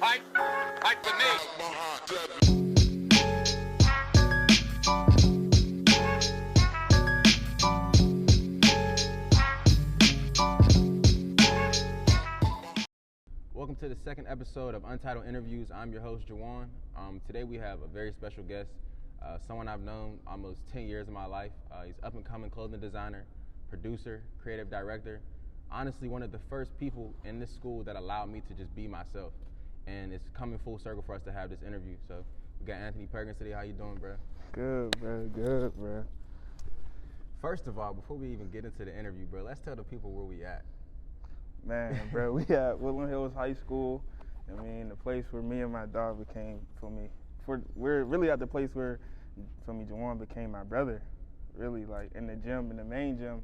Fight for me. Welcome to the second episode of Untitled Interviews. I'm your host, Jawan. Today we have a very special guest, someone I've known almost 10 years of my life. He's up-and-coming clothing designer, producer, creative director. Honestly, one of the first people in this school that allowed me to just be myself. And it's coming full circle for us to have this interview. So we got Anthony Perkins today. How you doing, bro? Good, bro. First of all, before we even get into the interview, bro, let's tell the people where we at. Man, bro, we at Woodland Hills High School. I mean, the place where me and my dog became, we're really at the place where, Jawan became my brother. Really, like, in the gym, in the main gym.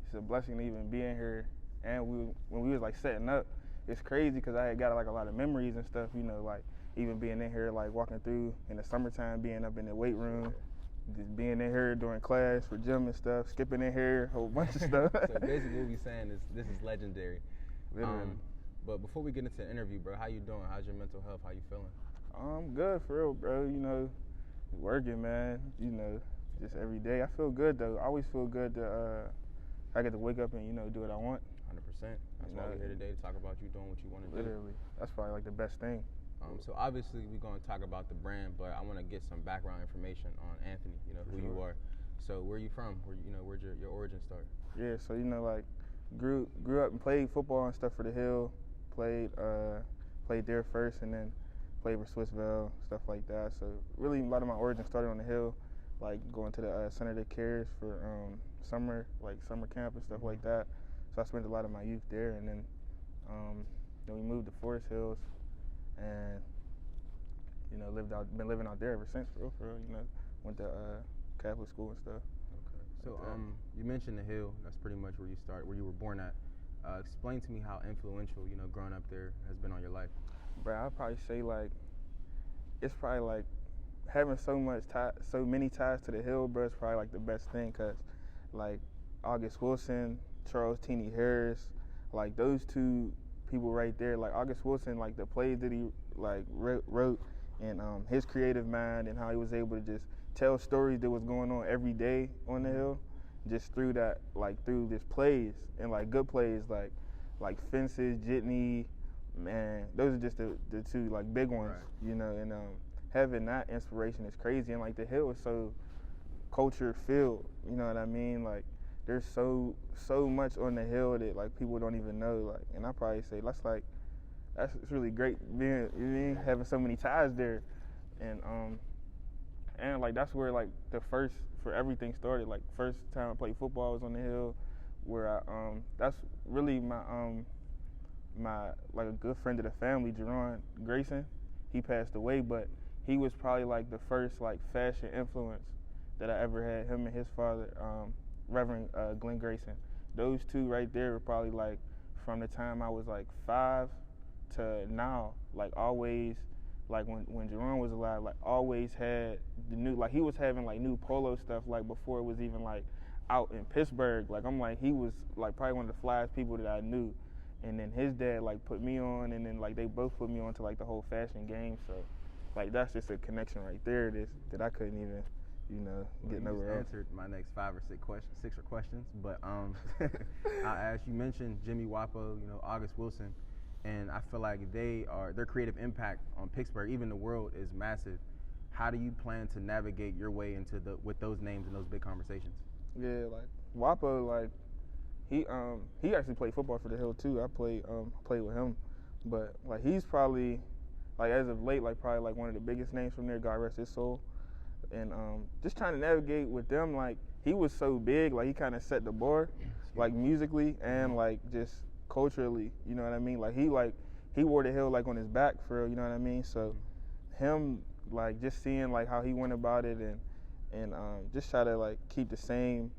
It's a blessing to even be in here. And when we was, like, setting up, it's crazy because I had got, like, a lot of memories and stuff, like, even being in here, like, walking through in the summertime, being up in the weight room, just being in here during class for gym and stuff, skipping in here, a whole bunch of stuff. So basically what we're saying is this is legendary. Literally. But before we get into the interview, bro, how you doing? How's your mental health? How you feeling? I'm good, for real, bro. Working, man. Just every day. I feel good, though. I always feel good to I get to wake up and, do what I want. 100%. That's why we're here today, to talk about you doing what you want to do. Literally. That's probably, like, the best thing. So obviously we're going to talk about the brand, but I want to get some background information on Anthony, who you are. So where you from? Where'd your origin start? Yeah, so, like, grew up and played football and stuff for the Hill. Played there first and then played for Swissvale, stuff like that. So really a lot of my origin started on the Hill, like going to the Center that Cares for summer camp and stuff like that. So I spent a lot of my youth there, and then we moved to Forest Hills and been living out there ever since, for real. Went to Catholic school and stuff. So you mentioned the Hill. That's pretty much where you were born at. Explain to me how influential, growing up there has been on your life. Bro, I'd probably say, like, it's probably like having so many ties to the Hill, bro. It's probably like the best thing, cause like August Wilson, Charles Tini Harris, like those two people right there. Like August Wilson, like the plays that he like wrote, and his creative mind and how he was able to just tell stories that was going on every day on the Hill, just through this plays and like good plays like Fences, Jitney, man, those are just the two like big ones, right. And having that inspiration is crazy. And like the Hill is so culture filled, you know what I mean? Like there's so much on the Hill that like people don't even know, like, and I probably say that's really great being, having so many ties there, and like that's where like the first for everything started. Like first time I played football was on the Hill, where that's really my like a good friend of the family, Jerron Grayson. He passed away, but he was probably like the first like fashion influence that I ever had. Him and his father, Reverend Glenn Grayson. Those two right there were probably like from the time I was like 5 to now, like always. Like when Jerome was alive, like always had the new, like he was having like new polo stuff like before it was even like out in Pittsburgh. Like I'm like, he was like probably one of the flyest people that I knew. And then his dad like put me on, and then like they both put me on to like the whole fashion game. So like that's just a connection right there that I couldn't even, get nowhere else. Answered my next 5 or 6 questions, but I'll ask. You mentioned Jimmy Wapo, August Wilson. And I feel like their creative impact on Pittsburgh, even the world, is massive. How do you plan to navigate your way with those names and those big conversations? Yeah, like Wapo, like he actually played football for the Hill too. I played with him, but like he's probably like as of late like probably like one of the biggest names from there. God rest his soul. And just trying to navigate with them, like he was so big, like he kind of set the bar, like musically and like just culturally, you know what I mean? Like he wore the Hill like on his back for real, you know what I mean? So him like just seeing like how he went about it and just try to like keep the same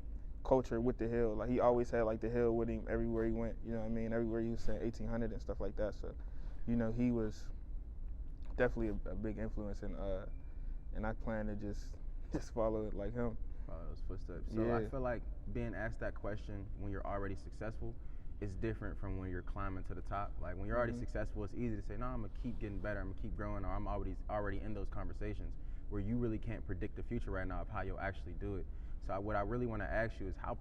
culture with the Hill. Like he always had like the Hill with him everywhere he went, you know what I mean? Everywhere he was saying 1800 and stuff like that. So, he was definitely a big influence, and I plan to just follow it like him. Follow those footsteps. So yeah. I feel like being asked that question when you're already successful is different from when you're climbing to the top. Like when you're already successful, it's easy to say, no, I'm gonna keep getting better, I'm gonna keep growing, or I'm already in those conversations where you really can't predict the future right now of how you'll actually do it. So what I really want to ask you is how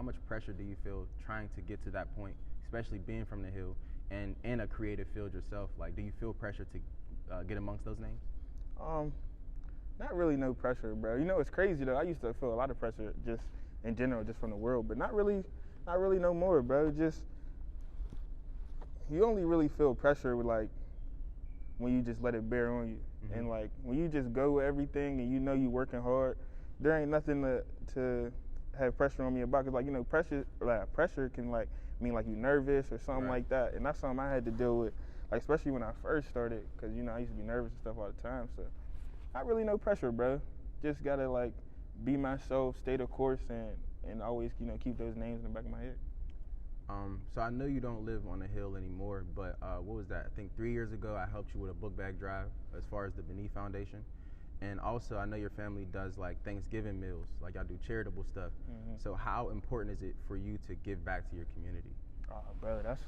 much pressure do you feel trying to get to that point, especially being from the Hill and in a creative field yourself? Like, do you feel pressure to get amongst those names? Not really no pressure, bro. You know, it's crazy though. I used to feel a lot of pressure just in general, just from the world, but not really no more, bro. Just you only really feel pressure with like when you just let it bear on you, and like when you just go with everything and you know you working hard, there ain't nothing to have pressure on me about. Cause like you know pressure can like mean like you nervous or something like that, and that's something I had to deal with, like especially when I first started, cause you know I used to be nervous and stuff all the time. So not really no pressure, bro. Just gotta like be myself, stay the course, and always you know keep those names in the back of my head. So I know you don't live on the Hill anymore, but what was that? I think 3 years ago I helped you with a book bag drive as far as the Beneath Foundation. And also I know your family does like Thanksgiving meals, like y'all do charitable stuff. So how important is it for you to give back to your community? Oh, bro, that's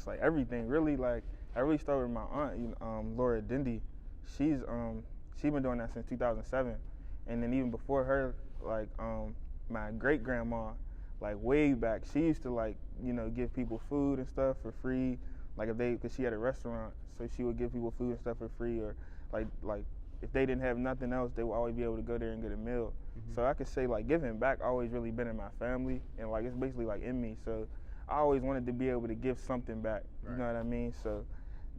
like everything. Really, like I really started with my aunt, Laura Dindy. She's been doing that since 2007, and then even before her, like my great grandma, like way back, she used to like you know give people food and stuff for free, like because she had a restaurant, so she would give people food and stuff for free, or like if they didn't have nothing else, they would always be able to go there and get a meal. So I could say like giving back always really been in my family, and like it's basically like in me. So I always wanted to be able to give something back. You know what I mean? So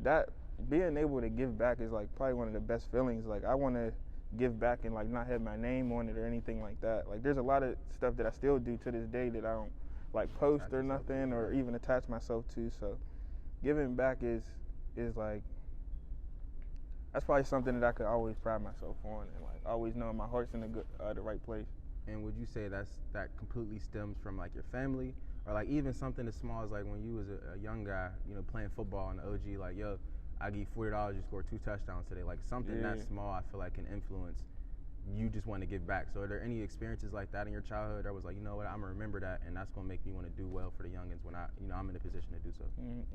that being able to give back is like probably one of the best feelings. Like I want to give back and like not have my name on it or anything like that. Like there's a lot of stuff that I still do to this day that I don't like post or nothing or even attach myself to. So giving back is like that's probably something that I could always pride myself on, and like always knowing my heart's in the right place. And would you say that completely stems from like your family, or like even something as small as like when you was a young guy, you know, playing football in the OG, like yo, I give you $40, you scored 2 touchdowns today. Like something that small, I feel like can influence you just want to give back. So are there any experiences like that in your childhood that was like, you know what, I'm gonna remember that, and that's gonna make me want to do well for the youngins when I'm in a position to do so?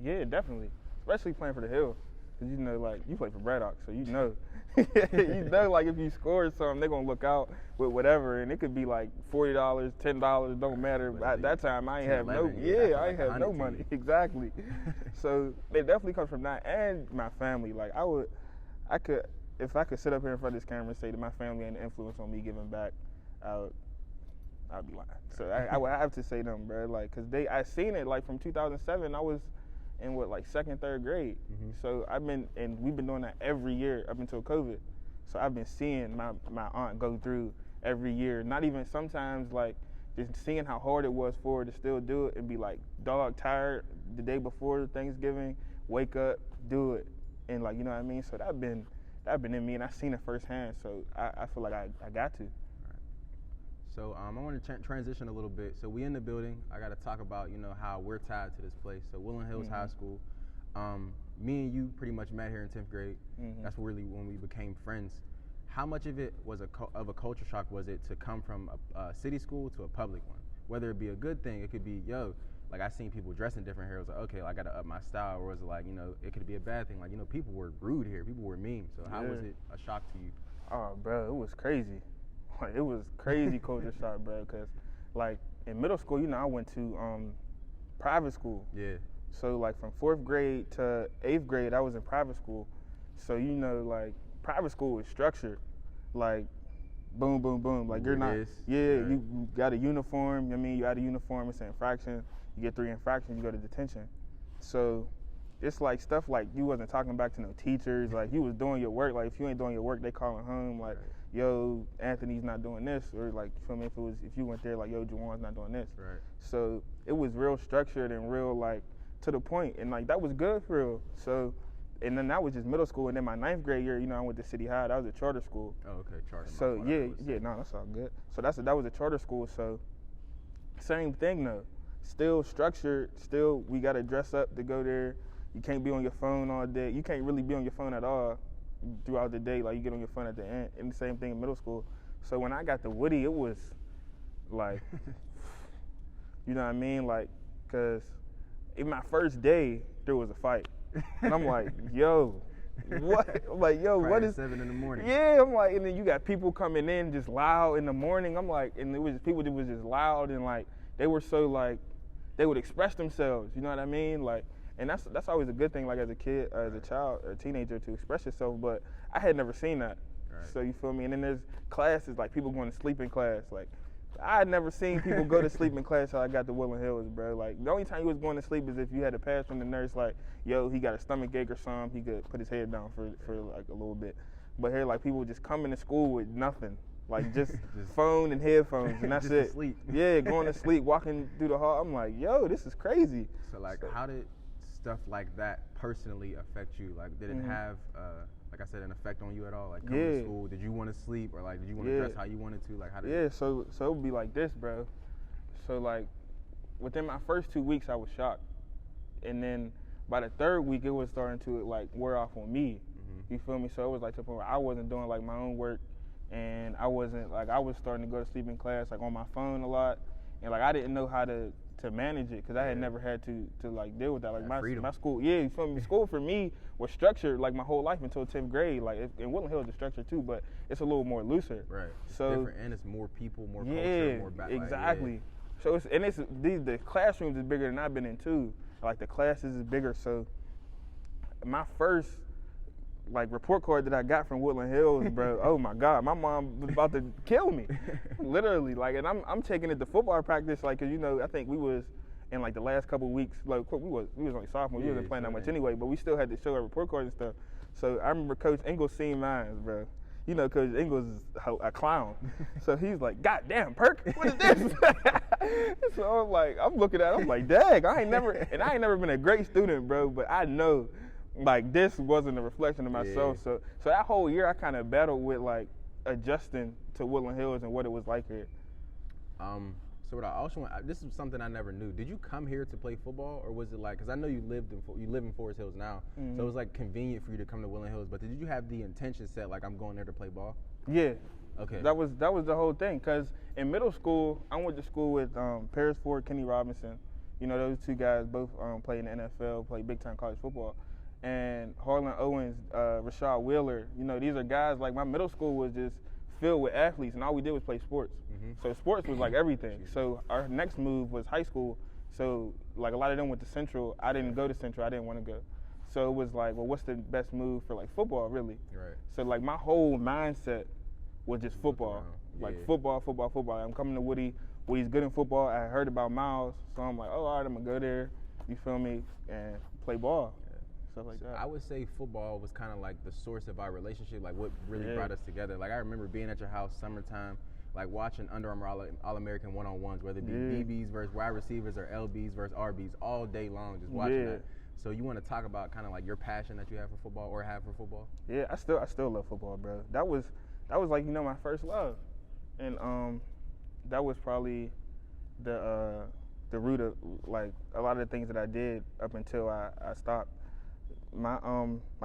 Yeah, definitely, especially playing for the Hill. Cause you know, like you play for Braddock, so you know, like if you score something, they're gonna look out with whatever, and it could be like $40, $10, don't matter. But at that time, I ain't have no, I ain't have no money, exactly. So it definitely comes from that and my family. Like if I could sit up here in front of this camera and say that my family ain't an influence on me giving back, I'd be lying. So I would have to say them, bro. Like, cause I seen it like from 2007. I was in like 2nd, 3rd grade. So we've been doing that every year up until COVID. So I've been seeing my aunt go through every year. Not even sometimes like just seeing how hard it was for her to still do it and be like dog tired the day before Thanksgiving, wake up, do it, and like you know what I mean. So that been in me, and I seen it firsthand. So I feel like I got to. So I want to transition a little bit. So we in the building. I got to talk about, you know, how we're tied to this place. So Woodland Hills High School. Me and you pretty much met here in 10th grade. That's really when we became friends. How much of it was of a culture shock was it to come from a city school to a public one? Whether it be a good thing, it could be, yo, like I seen people dressing different here. It was like, okay, I got to up my style. Or was it like, you know, it could be a bad thing. Like, you know, people were rude here. People were mean. So how was it a shock to you? Oh, bro, it was crazy. Like, it was crazy culture shock, bro, because, like, in middle school, you know, I went to private school. Yeah. So, like, from 4th grade to 8th grade, I was in private school. So, you know, like, private school is structured. Like, boom, boom, boom. Like, you're not, you got a uniform. I mean, you had a uniform, it's an infraction. You get 3 infractions, you go to detention. So, it's like stuff like you wasn't talking back to no teachers. Like, you was doing your work. Like, if you ain't doing your work, they calling home. Like, yo, Anthony's not doing this, or like, you feel me? If you went there, like, yo, Juwan's not doing this. Right. So it was real structured and real like to the point, and like that was good for real. So, and then that was just middle school, and then my 9th grade year, you know, I went to City High. That was a charter school. Oh, okay, charter. So no, that's all good. So that was a charter school. So same thing though, still structured. Still, we gotta dress up to go there. You can't be on your phone all day. You can't really be on your phone at all throughout the day. Like, you get on your phone at the end. And the same thing in middle school. So when I got to Woody, it was like You know what I mean? Like, cause in my first day there was a fight, and I'm like, yo, what? I'm like, yo, Probably what at is? 7 in the morning. Yeah, I'm like, and then you got people coming in just loud in the morning. I'm like, and it was people that was just loud and like they were so like they would express themselves. You know what I mean? Like, and that's always a good thing. Like as a kid, as a child, or a teenager, to express yourself. But I had never seen that. Right. So you feel me? And then there's classes like people going to sleep in class. Like I had never seen people go to sleep in class till I got to Woodland Hills, bro. Like the only time you was going to sleep is if you had a pass from the nurse, like, yo, he got a stomach ache or something. He could put his head down for like a little bit. But here, like people just coming to school with nothing, like just phone and headphones, and that's just it. to sleep. Yeah, going to sleep, walking through the hall. I'm like, yo, this is crazy. So like, how did stuff like that personally affect you? Like, did it have, like I said, an effect on you at all? Like coming to school, did you want to sleep, or like did you want to dress how you wanted to? Like how did? Yeah, so it would be like this, bro. So like, within my first 2 weeks, I was shocked, and then by the third week, it was starting to like wear off on me. You feel me? So it was like to the point where I wasn't doing like my own work, and I wasn't like I was starting to go to sleep in class like on my phone a lot, and like I didn't know how to manage it because I had never had to like deal with that. Like my school, you feel me? School for me was structured like my whole life until 10th grade. Like in Woodland Hills, it's structured too, but it's a little more looser. Right. It's so different, and it's more people, more culture, more back. Exactly. So the classrooms is bigger than I've been in too. Like the classes is bigger. So my first like report card that I got from Woodland Hills, bro. Oh my God, my mom was about to kill me, literally. Like, and I'm taking it to football practice, like, 'cause you know, I think we was in like the last couple of weeks, like we was only sophomores, we wasn't playing that much anyway, but we still had to show our report cards and stuff. So I remember Coach Ingles seen mine, bro. You know, Coach Ingles is a clown, so he's like, "God damn, Perk, what is this?" So I'm looking at it, I'm like, "Dang, I ain't never been a great student, bro, but I know." Like this wasn't a reflection of myself, so that whole year I kind of battled with like adjusting to Woodland Hills and what it was like here. So what I also want, this is something I never knew. Did you come here to play football, or was it like? Because I know you live in Forest Hills now, so it was like convenient for you to come to Woodland Hills. But did you have the intention set like I'm going there to play ball? Yeah. Okay. That was the whole thing. Cause in middle school I went to school with Paris Ford, Kenny Robinson. You know, those two guys both played in the NFL, played big time college football. And Harlan Owens, Rashad Wheeler, you know, these are guys, like my middle school was just filled with athletes, and all we did was play sports. So sports was like everything. So our next move was high school. So like a lot of them went to Central. I didn't go to Central. I didn't want to go. So it was like, well, what's the best move for like football, really? Right. So like my whole mindset was just football. Like football. I'm coming to Woody. Woody's good in football. I heard about Miles, so I'm like, oh, all right, I'm gonna go there. You feel me? And play ball. Stuff like that. I would say football was kind of like the source of our relationship, like what really brought us together. Like I remember being at your house summertime, like watching Under Armour All-American one-on-ones, whether it be DBs versus wide receivers or LBs versus RBs, all day long, just watching that. So you want to talk about kind of like your passion that you have for football or have for football? Yeah, I still love football, bro. That was like, you know, my first love, and that was probably the root of like a lot of the things that I did up until I stopped. My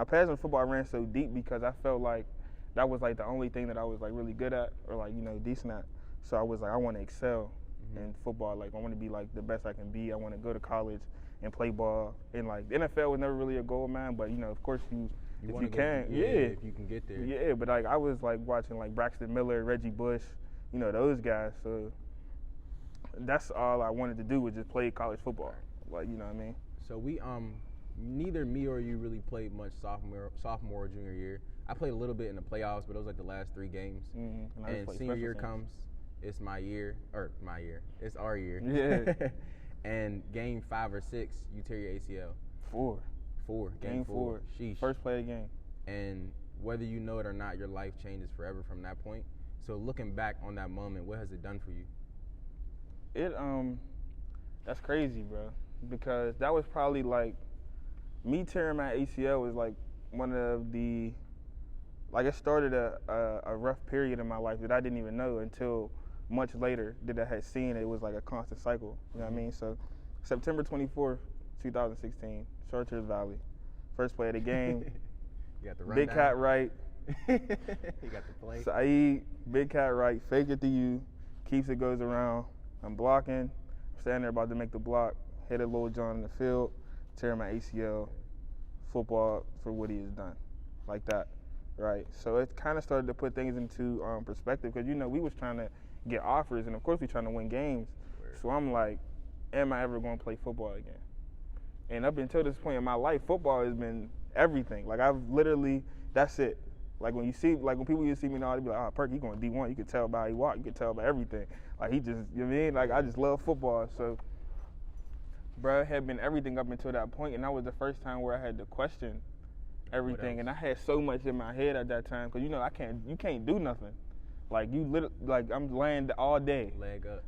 passion for football ran so deep because I felt like that was like the only thing that I was like really good at or like, you know, decent at. So I was like, I want to excel in football. Like I want to be like the best I can be. I want to go to college and play ball. And like the NFL was never really a goal of mine, but you know, of course if you can get there. Yeah, but like I was like watching like Braxton Miller, Reggie Bush, you know, those guys. So that's all I wanted to do was just play college football. Like, you know what I mean? So we neither me or you really played much sophomore or junior year. I played a little bit in the playoffs, but it was like the last 3 games. And senior year comes, it's my year. It's our year. Yeah. And game 5 or 6, you tear your ACL. 4. Game 4. Sheesh. First play of the game. And whether you know it or not, your life changes forever from that point. So looking back on that moment, what has it done for you? That's crazy, bro. Because that was probably like, me tearing my ACL was like one of the, like it started a rough period in my life that I didn't even know until much later that I had seen it was like a constant cycle. You know what I mean? So September 24th, 2016, Chartiers Valley. First play of the game. You got the Big cat right. You got the play. Saeed, big cat right, fake it to you, keeps it, goes around. I'm blocking. standing there about to make the block, hit a little John in the field, tear my ACL, football for what he has done, like that, right? So it kind of started to put things into perspective because, we was trying to get offers, and of course we trying to win games. So I'm like, am I ever going to play football again? And up until this point in my life, football has been everything. Like I've literally, that's it. Like when people used to see me now, they be like, oh, Perk, he going D1. You can tell by how he walk. You can tell by everything. Like he just, you know what I mean? Like I just love football. So, bro, it had been everything up until that point, and that was the first time where I had to question everything. And I had so much in my head at that time because you can't do nothing. Like I'm laying all day,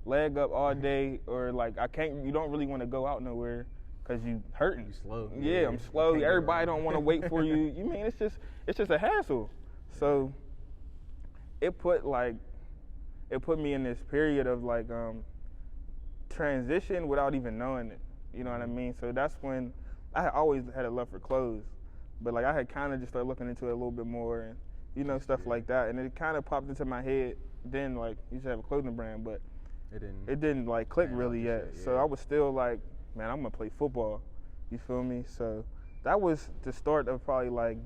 leg up all day, or like you don't really want to go out nowhere because you hurting. You slow. Yeah, I'm slow. Everybody don't want to wait for you. You mean it's just a hassle. So it put me in this period of like transition without even knowing it. You know what I mean? So that's when I had always had a love for clothes, but like I had kind of just started looking into it a little bit more and stuff like that. And it kind of popped into my head. Then like you should have a clothing brand, but it didn't like click really yet. So I was still like, man, I'm gonna play football. You feel me? So that was the start of probably like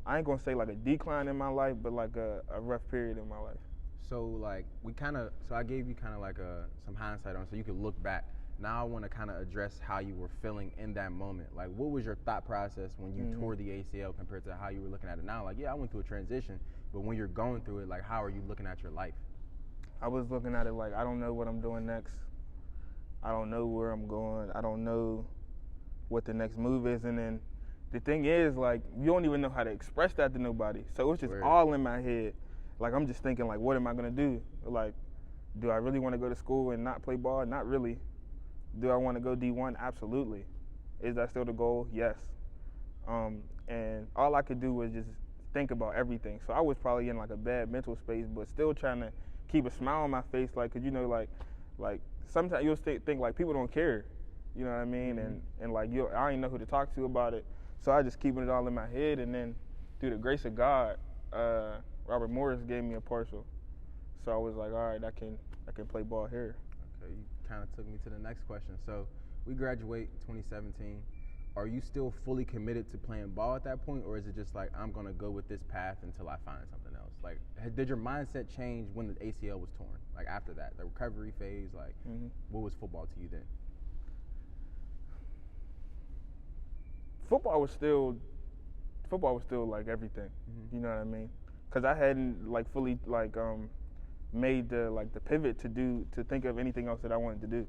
I ain't gonna say like a decline in my life, but like a rough period in my life. So like I gave you kind of like some hindsight on, so you could look back. Now I want to kind of address how you were feeling in that moment. Like, what was your thought process when you tore the ACL compared to how you were looking at it now? Like, yeah, I went through a transition, but when you're going through it, like, how are you looking at your life? I was looking at it like, I don't know what I'm doing next. I don't know where I'm going. I don't know what the next move is. And then the thing is, like, you don't even know how to express that to nobody. So it's just all in my head. Like, I'm just thinking, like, what am I going to do? Like, do I really want to go to school and not play ball? Not really. Do I want to go D1? Absolutely. Is that still the goal? Yes. And all I could do was just think about everything. So I was probably in like a bad mental space, but still trying to keep a smile on my face. Like, cause like sometimes you'll think like people don't care. You know what I mean? Mm-hmm. And like I don't know who to talk to about it. So I just keeping it all in my head. And then through the grace of God, Robert Morris gave me a partial. So I was like, all right, I can play ball here. Okay, you kind of took me to the next question. So we graduate 2017. Are you still fully committed to playing ball at that point, or is it just like, I'm going to go with this path until I find something else? Like, did your mindset change when the ACL was torn? Like, after that, the recovery phase, like, what was football to you then? Football was still like everything. You know what I mean? Because I hadn't like fully like made the pivot to think of anything else that I wanted to do.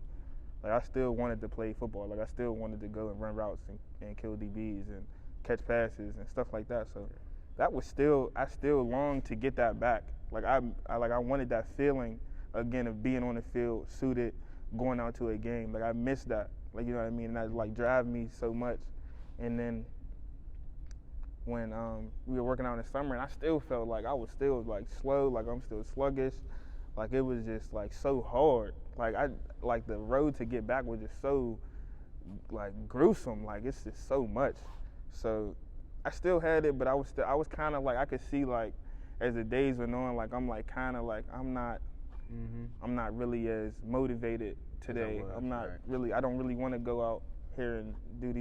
Like I still wanted to play football. Like I still wanted to go and run routes and kill DBs and catch passes and stuff like that. So that was I still longed to get that back. Like I wanted that feeling again of being on the field, suited, going out to a game. Like I missed that. Like, you know what I mean? And that like drive me so much. And then when we were working out in the summer, and I still felt like I was still like slow, like I'm still sluggish. Like it was just like so hard. Like the road to get back was just so like gruesome. Like it's just so much. So I still had it, but I was kind of like, I could see like as the days went on, like I'm like kind of like I'm not really as motivated today. I'm not really. I don't really want to go out here and do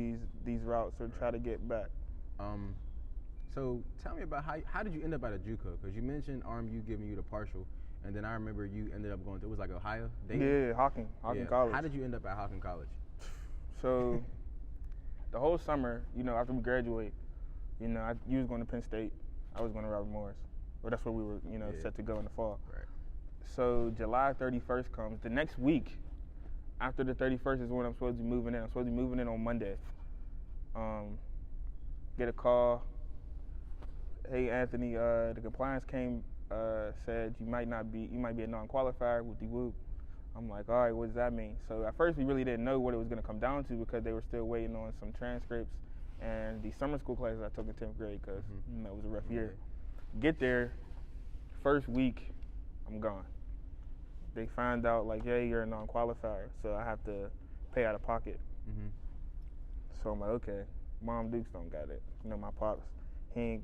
these routes or try to get back. So tell me about how did you end up at a JUCO? Because you mentioned RMU giving you the partial, and then I remember you ended up going to, it was like Ohio? Dayton? Yeah, Hocking College. How did you end up at Hocking College? So the whole summer, after we graduate, you was going to Penn State, I was going to Robert Morris. Well, that's where we were, set to go in the fall. Right. So July 31st comes. The next week, after the 31st is when I'm supposed to be moving in. I'm supposed to be moving in on Monday. Get a call. Hey, Anthony, the compliance came, said you might be a non-qualifier with the whoop. I'm like, all right, what does that mean? So at first we really didn't know what it was going to come down to because they were still waiting on some transcripts and the summer school classes I took in 10th grade because it was a rough year. Get there, first week, I'm gone. They find out like, hey, you're a non-qualifier, so I have to pay out of pocket. So I'm like, okay, Mom Dukes don't got it. My pops, he ain't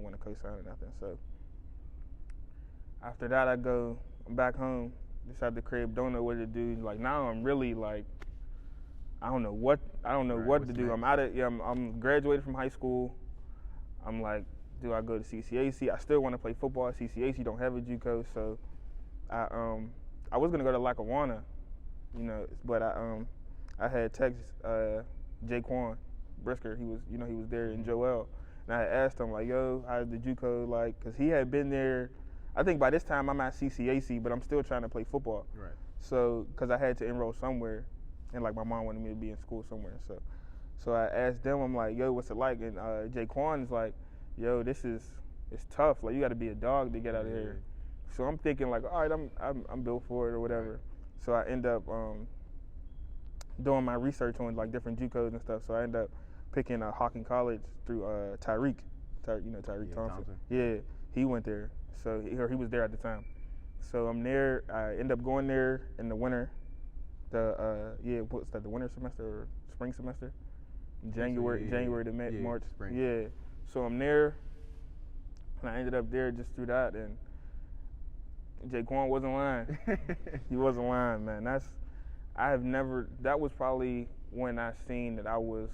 want to co-sign or nothing. So after that, I'm back home, just at the crib, don't know what to do. Like now I'm really like, I don't know what to do. Next? I'm graduated from high school. I'm like, do I go to CCAC? I still want to play football. CCAC don't have a JUCO, so I was gonna go to Lackawanna, but I had text Jaquan Brisker. He was there in Joel, and I had asked him like, yo, how's the JUCO like? Cause he had been there. I think by this time I'm at CCAC, but I'm still trying to play football. Right. So, cause I had to enroll somewhere, and like my mom wanted me to be in school somewhere. So I asked them, I'm like, yo, what's it like? And Jaquan is like, yo, it's tough. Like you got to be a dog to get out of here. So I'm thinking like, all right, I'm built for it or whatever. Right. So I end up doing my research on like different JUCOs and stuff. So I end up picking Hawking College through Tyreek Thompson. Yeah, he went there. So he was there at the time. So I'm there. I end up going there in the winter. What's that? The winter semester or spring semester? January to March. Spring. Yeah. So I'm there, and I ended up there just through that. And Jaquan wasn't lying. He wasn't lying, man. That was probably when I seen that I don't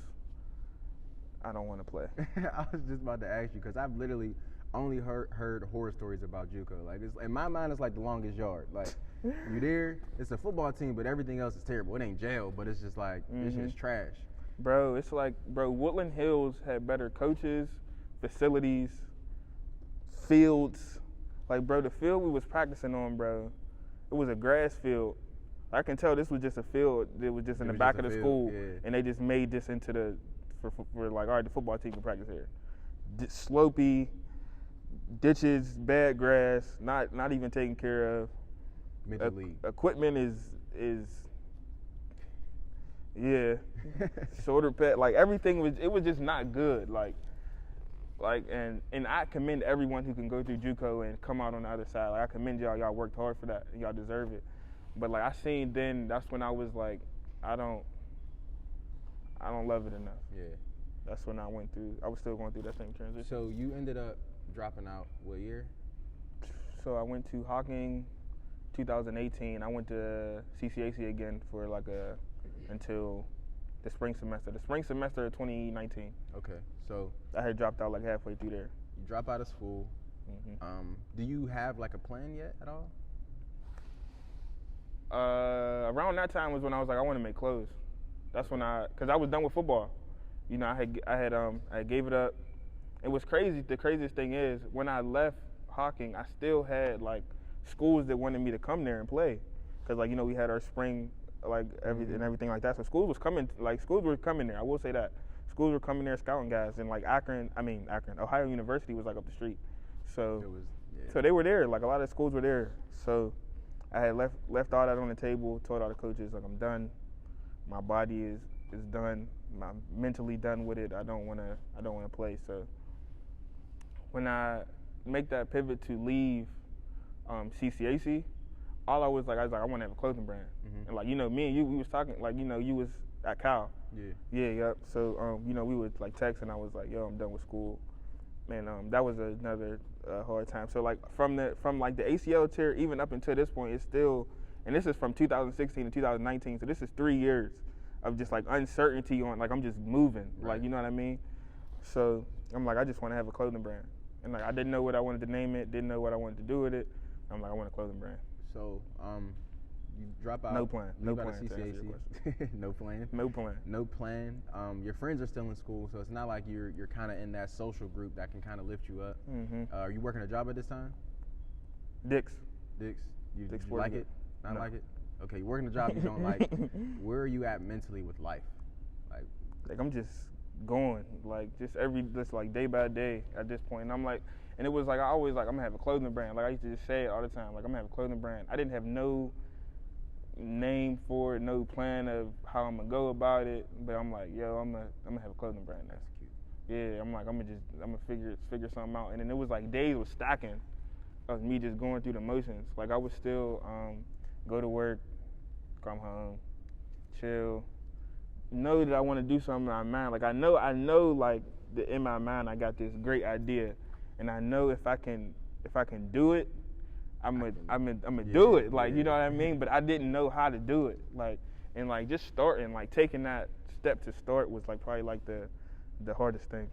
want to play. I was just about to ask you because I've literally only heard horror stories about JUCO. Like in my mind, it's like the longest yard. Like you there, it's a football team, but everything else is terrible. It ain't jail, but it's just like it's just trash. Bro, it's like, Woodland Hills had better coaches, facilities, fields. Like, bro, the field we was practicing on, bro, it was a grass field. I can tell this was just a field that was just in the back of the school, and they just made this into for like, all right, the football team can practice here. Slopey, ditches, bad grass, not even taken care of. Major league. Equipment is shoulder pad, like everything was just not good. Like and I commend everyone who can go through JUCO and come out on the other side. Like I commend y'all worked hard for that and y'all deserve it. But like I seen then, that's when I was like, I don't love it enough. Yeah. That's when I was still going through that same transition. So you ended up dropping out what year? So I went to Hawking 2018. I went to CCAC again for until the spring semester. The spring semester of 2019. Okay. So I had dropped out like halfway through there. You drop out of school. Mm-hmm. Do you have like a plan yet at all? Around that time was when I was like, I want to make clothes. That's when cause I was done with football. I gave it up. It was crazy. The craziest thing is when I left Hawking, I still had like schools that wanted me to come there and play, cause like we had our spring and everything like that. So schools were coming there. I will say that schools were coming there scouting guys, and like Ohio University was like up the street. So so they were there. Like a lot of schools were there. So I had left all that on the table. Told all the coaches like I'm done. My body is done. I'm mentally done with it. I don't want to play. So when I make that pivot to leave CCAC, I was like, I want to have a clothing brand. Mm-hmm. And like, me and you, we was talking, like, you was at Cal. Yeah. So, we would like text, and I was like, yo, I'm done with school. Man, that was another hard time. So like from the ACL tear, even up until this point, it's still, and this is from 2016 to 2019. So this is 3 years of just like uncertainty on, like, I'm just moving. Right. Like, you know what I mean? So I'm like, I just want to have a clothing brand. And like, I didn't know what I wanted to name it, didn't know what I wanted to do with it. I'm like, I want a clothing brand. So, you drop out. No plan. No plan. CCAC. No plan. No plan. No plan. Your friends are still in school, so it's not like you're kind of in that social group that can kind of lift you up. Mm-hmm. Are you working a job at this time? Dick's. You like it? Not like it? Okay, you're working a job you don't like. Where are you at mentally with life? Like I'm just going, like just like day by day at this point. And I'm like, and it was like I always like I'm gonna have a clothing brand. Like I used to just say it all the time. Like I'm gonna have a clothing brand. I didn't have no name for it, no plan of how I'm gonna go about it. But I'm like, yo, I'm gonna have a clothing brand. That's cute. Yeah, I'm like, I'm gonna figure something out. And then it was like days was stacking of me just going through the motions. Like I would still go to work, come home, chill. Know that I want to do something in my mind. Like I know like that in my mind I got this great idea, and I know if I can do it, I'm gonna do it. Like, you know what I mean? But I didn't know how to do it. Like, and like just starting, like taking that step to start was like probably like the hardest thing.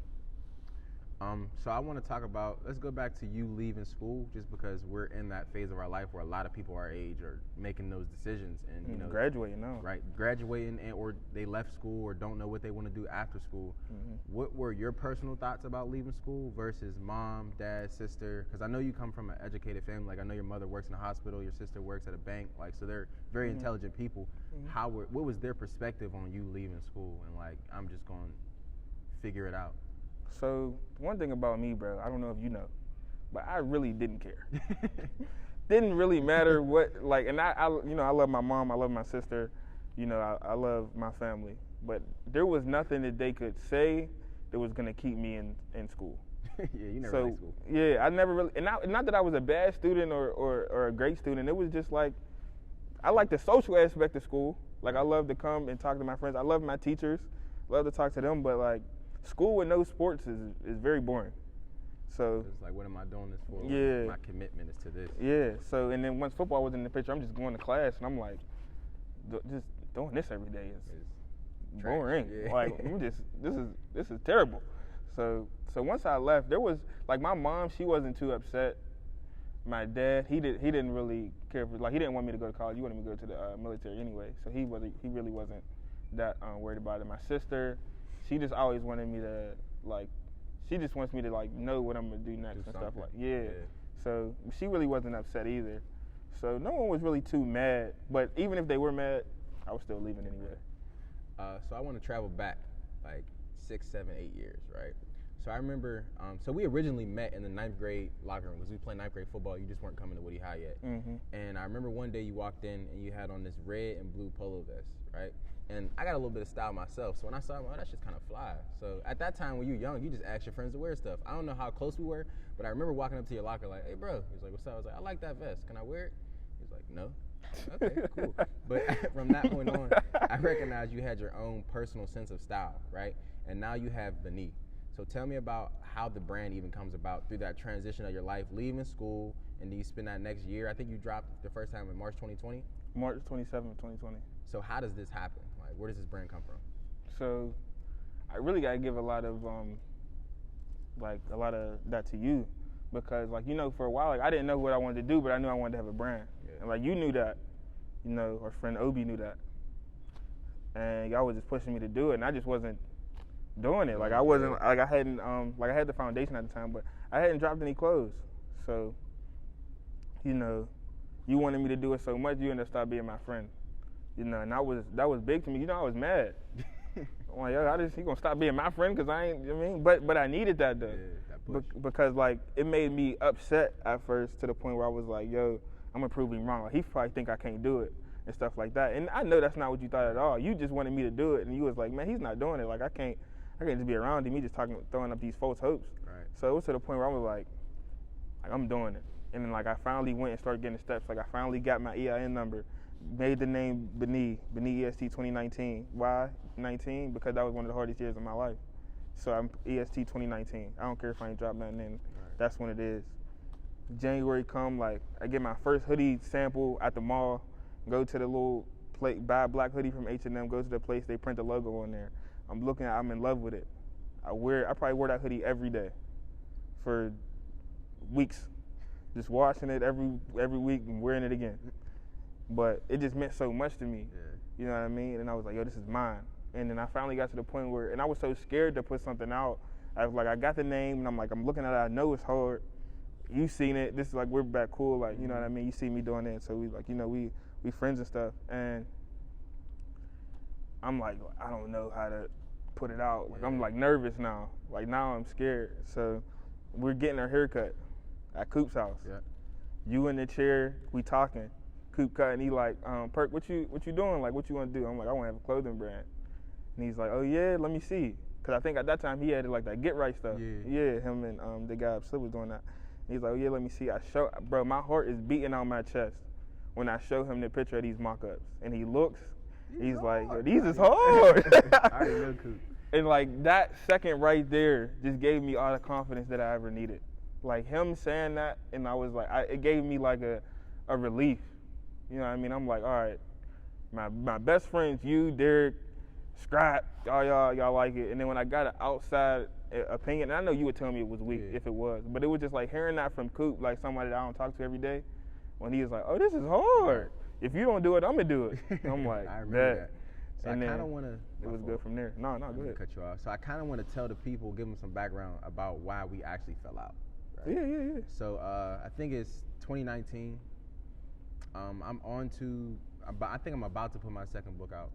So I want to talk about, let's go back to you leaving school, just because we're in that phase of our life where a lot of people our age are making those decisions and, you know, graduating now. Right, graduating or they left school or don't know what they want to do after school. Mm-hmm. What were your personal thoughts about leaving school versus mom, dad, sister? Because I know you come from an educated family. Like, I know your mother works in a hospital, your sister works at a bank. Like, so they're very intelligent people. What was their perspective on you leaving school and like, I'm just going to figure it out? So one thing about me, bro, I don't know if you know, but I really didn't care. Didn't really matter what, like, and I you know, I love my mom, I love my sister, you know, I love my family, but there was nothing that they could say that was gonna keep me in school. Yeah, you never liked school. Yeah, I never really, and not that I was a bad student or a great student. It was just like, I like the social aspect of school. Like, I love to come and talk to my friends. I love my teachers, love to talk to them, but like, school with no sports is very boring. So it's like, what am I doing this for? Yeah. My commitment is to this. Yeah. So, and then once football was in the picture, I'm just going to class and I'm like, just doing this every day is boring. Yeah. Like, this is terrible. So once I left, there was like, my mom, she wasn't too upset. My dad, he didn't really care for, like, he didn't want me to go to college. He wanted me to go to the military anyway. So he really wasn't that worried about it. My sister, she just always wanted me to, like, she just wants me to, like, know what I'm going to do next and stuff like, yeah. So she really wasn't upset either. So no one was really too mad, but even if they were mad, I was still leaving anyway. So I want to travel back, like, 6, 7, 8 years, right? So I remember, so we originally met in the 9th grade locker room because we played 9th grade football. You just weren't coming to Woody High yet. Mm-hmm. And I remember one day you walked in and you had on this red and blue polo vest, right? And I got a little bit of style myself, so when I saw him, oh, that's just kind of fly. So at that time when you're young, you just ask your friends to wear stuff. I don't know how close we were, but I remember walking up to your locker like, hey, bro. He was like, what's up? I was like, I like that vest. Can I wear it? He was like, no. Okay, cool. But from that point on, I recognized you had your own personal sense of style, right? And now you have Beneath. So tell me about how the brand even comes about through that transition of your life, leaving school, and then you spend that next year. I think you dropped the first time in March 2020? March 27th, 2020. So how does this happen? Like, where does this brand come from? So I really got to give a lot of that to you, because, like, you know, for a while, like, I didn't know what I wanted to do, but I knew I wanted to have a brand. Yeah. And, like, you knew that, you know, our friend Obi knew that. And y'all was just pushing me to do it, and I just wasn't doing it. Like, I wasn't, like, I hadn't, like, I had the foundation at the time, but I hadn't dropped any clothes. So, you know, you wanted me to do it so much, you ended up stopping being my friend. You know, and that was big to me. You know, I was mad. I'm like, yo, he gonna stop being my friend because I ain't, you know what I mean? But I needed that, though. Yeah, that push. Because, like, it made me upset at first to the point where I was like, yo, I'm gonna prove him wrong. Like, he probably think I can't do it and stuff like that. And I know that's not what you thought at all. You just wanted me to do it, and you was like, man, he's not doing it. Like, I can't just be around him. He just throwing up these false hopes. Right. So it was to the point where I was like, I'm doing it. And then, like, I finally went and started getting the steps. Like, I finally got my EIN number, made the name Beneath EST 2019. Why 19? Because that was one of the hardest years of my life. So I'm EST 2019. I don't care if I ain't dropped nothing in. Right. That's when it is. January come, like, I get my first hoodie sample at the mall, go to the little place, buy a black hoodie from H&M, go to the place, they print the logo on there. I'm in love with it. I probably wear that hoodie every day for weeks, just washing it every week and wearing it again. But it just meant so much to me. Yeah. You know what I mean? And I was like, yo, this is mine. And then I finally got to the point where, and I was so scared to put something out. I was like, I got the name, and I'm like, I'm looking at it. I know it's hard. You seen it. This is like, we're back cool. Like, you know what I mean? You see me doing it. So we like, you know, we friends and stuff. And I'm like, I don't know how to put it out. Like, I'm like nervous now. Like, now I'm scared. So we're getting our haircut at Coop's house. Yeah. You in the chair, we talking. Coop cut, and he like, Perk, what you doing? Like, what you want to do? I'm like, I want to have a clothing brand. And he's like, oh yeah, let me see. Cause I think at that time he had like that Get Right stuff. Yeah, him and the guy Slip was doing that. And he's like, oh yeah, let me see. Bro, my heart is beating out my chest when I show him the picture of these mock-ups. And he looks, he's like, yo, these is hard. I already know Coop. And like that second right there just gave me all the confidence that I ever needed. like him saying that, and I was like, it gave me like a relief. You know what I mean? I'm like, all right, my best friends, you, Derek, Scrap, all y'all like it. And then when I got an outside opinion, and I know you would tell me it was weak if it was, but it was just like hearing that from Coop, like somebody that I don't talk to every day, when he was like, oh, this is hard. If you don't do it, I'm gonna do it. I'm like, I remember that. So and I kind of want to. It was good from there. No, go ahead. Cut you off. So I kind of want to tell the people, give them some background about why we actually fell out. Right? Yeah. So I think it's 2019. I think I'm about to put my second book out.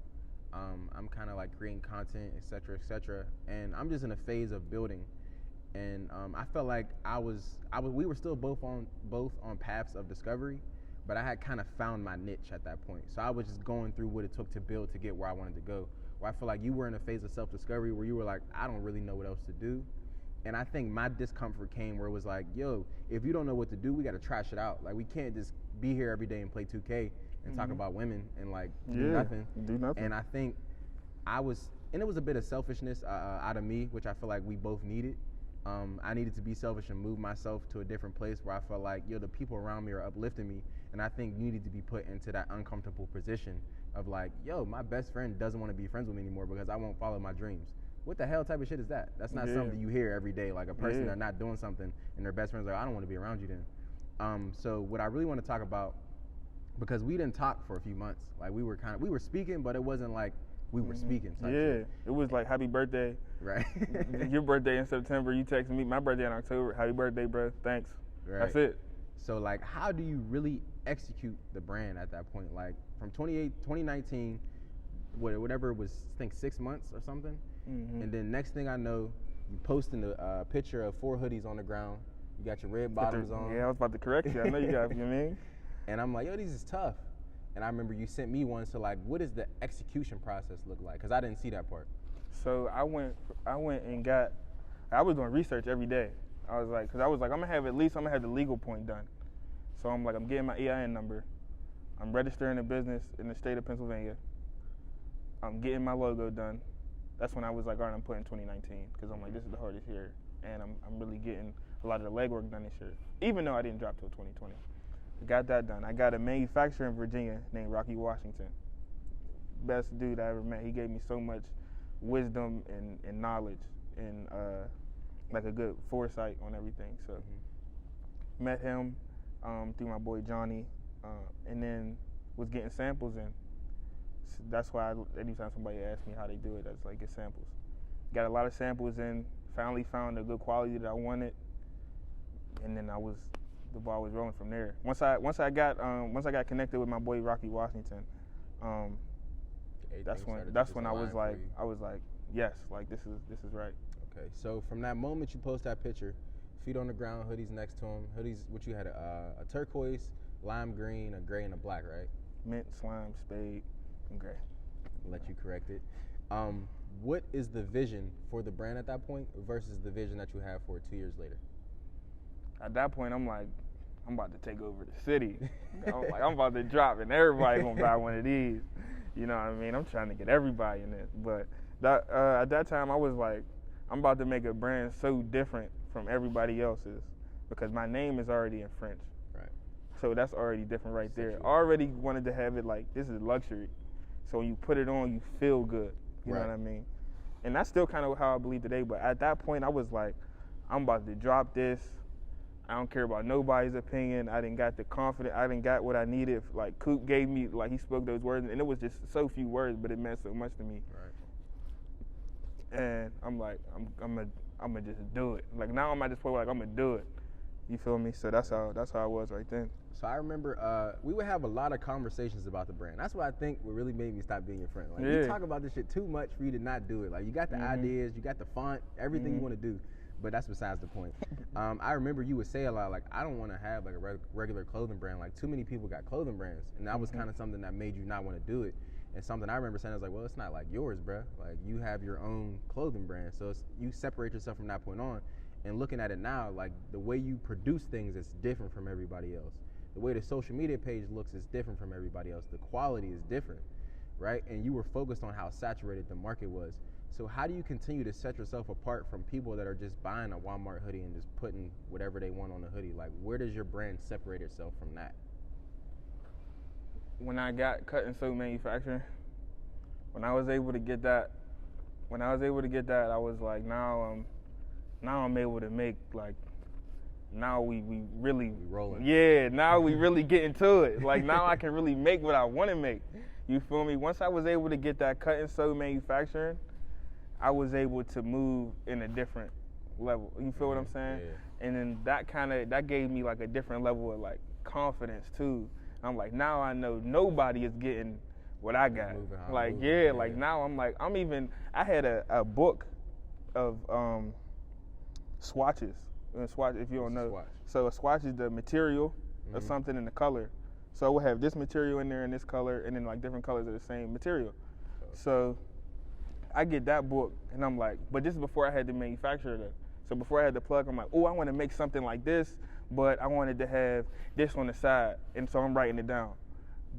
I'm kind of like creating content, etc. And I'm just in a phase of building. And I felt like we were still both on paths of discovery, but I had kind of found my niche at that point. So I was just going through what it took to build to get where I wanted to go. Where I feel like you were in a phase of self-discovery where you were like, I don't really know what else to do. And I think my discomfort came where it was like, yo, if you don't know what to do, we got to trash it out. Like, we can't just be here every day and play 2K and talk about women and like do nothing. And I think it was a bit of selfishness out of me, which I feel like we both needed. I needed to be selfish and move myself to a different place where I felt like, yo, the people around me are uplifting me. And I think you needed to be put into that uncomfortable position of like, yo, my best friend doesn't want to be friends with me anymore because I won't follow my dreams. What the hell type of shit is that? That's not something you hear every day. Like a person that's not doing something and their best friend's like, I don't want to be around you then. So what I really want to talk about, because we didn't talk for a few months. Like we were speaking, but it wasn't like we were speaking. It was like happy birthday. Right. Your birthday in September, you texted me. My birthday in October. Happy birthday, bro. Thanks. Right. That's it. So like, how do you really execute the brand at that point? Like from 2019, whatever it was, I think 6 months or something. And then next thing I know, you posting a picture of 4 hoodies on the ground. You got your red bottoms on. Yeah, I was about to correct you. I know you got, you know what I mean? And I'm like, yo, these is tough. And I remember you sent me one. So like, what does the execution process look like? Because I didn't see that part. So I went and I was doing research every day. I was like, I'm gonna have the legal point done. So I'm like, I'm getting my EIN number. I'm registering a business in the state of Pennsylvania. I'm getting my logo done. That's when I was like, all right, I'm putting 2019 because I'm like, this is the hardest year, and I'm really getting a lot of the legwork done this year, even though I didn't drop till 2020. I got that done. I got a manufacturer in Virginia named Rocky Washington. Best dude I ever met. He gave me so much wisdom and knowledge and like a good foresight on everything. So met him through my boy Johnny, and then was getting samples in. So that's why anytime somebody asks me how they do it, that's like get samples. Got a lot of samples in. Finally found a good quality that I wanted, and then the ball was rolling from there. Once I got connected with my boy Rocky Washington, that's when I was like, yes, like this is right. Okay, so from that moment you post that picture, feet on the ground, hoodies next to him. Hoodies, what you had, a turquoise, lime green, a gray, and a black, right? Mint, slime, spade, and gray. I'll let you correct it. What is the vision for the brand at that point versus the vision that you have for it 2 years later? At that point, I'm like, I'm about to take over the city. I'm about to drop, and everybody gonna buy one of these. You know what I mean? I'm trying to get everybody in it. But at that time, I was like, I'm about to make a brand so different from everybody else's because my name is already in French. Right. So that's already different right there. I already wanted to have it like, this is luxury. So when you put it on, you feel good. You know what I mean? And that's still kind of how I believe today. But at that point, I was like, I'm about to drop this. I don't care about nobody's opinion. I didn't got the confidence. I didn't got what I needed. Like Coop gave me, like he spoke those words, and it was just so few words, but it meant so much to me. Right. And I'm like, I'm gonna just do it. Like now I'm at this point where like I'm gonna do it. You feel me? So that's how I was right then. So I remember we would have a lot of conversations about the brand. That's what I think what really made me stop being your friend. Like you talk about this shit too much for you to not do it. Like you got the ideas, you got the font, everything you want to do. But that's besides the point. I remember you would say a lot, like, I don't want to have like a regular clothing brand. Like too many people got clothing brands. And that was kind of something that made you not want to do it. And something I remember saying, I was like, well, it's not like yours, bruh. Like you have your own clothing brand. So you separate yourself from that point on. And looking at it now, like the way you produce things is different from everybody else. The way the social media page looks is different from everybody else. The quality is different, right? And you were focused on how saturated the market was. So how do you continue to set yourself apart from people that are just buying a Walmart hoodie and just putting whatever they want on the hoodie? Like, where does your brand separate itself from that? When I got cut and sew manufacturing, when I was able to get that, I was like, now I'm able to make, like, now we really rolling. Yeah, now we really get into it. Like, now I can really make what I want to make. You feel me? Once I was able to get that cut and sew manufacturing, I was able to move in a different level. You feel what I'm saying? Yeah. And then that gave me like a different level of like confidence too. I'm like, now I know nobody is getting what I got. Like, yeah, like now I had a book of swatches. Swatch, if you don't know. Swatch. So a swatch is the material of something and the color. So we'll have this material in there and this color, and then like different colors of the same material. So I get that book, and I'm like, but this is before I had the manufacturer though. So before I had the plug, I'm like, oh, I want to make something like this, but I wanted to have this on the side, and so I'm writing it down.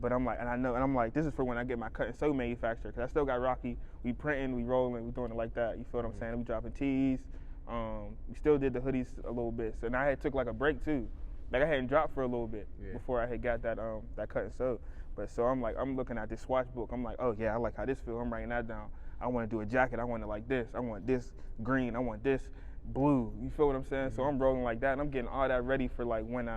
But I'm like, and I'm like, this is for when I get my cut and sew manufacturer, because I still got Rocky. We printing, we rolling, we doing it like that. You feel what I'm saying? We dropping tees. We still did the hoodies a little bit. So now I had took like a break too. Like I hadn't dropped for a little bit before I had got that cut and sew. But so I'm looking at this swatch book. I'm like, oh yeah, I like how this feels. I'm writing that down. I want to do a jacket. I want it like this. I want this green. I want this blue. You feel what I'm saying? So I'm rolling like that, and I'm getting all that ready for like when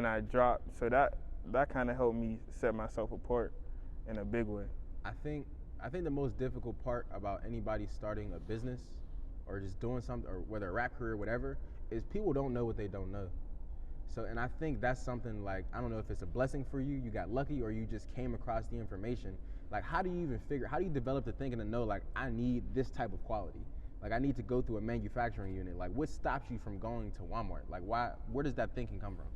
I drop. So that kind of helped me set myself apart in a big way. I think the most difficult part about anybody starting a business or just doing something, or whether a rap career or whatever, is people don't know what they don't know. So, and I think that's something like, I don't know if it's a blessing for you, you got lucky, or you just came across the information. Like, how do you develop the thinking to know, like, I need this type of quality? Like, I need to go through a manufacturing unit. Like, what stops you from going to Walmart? Like, where does that thinking come from?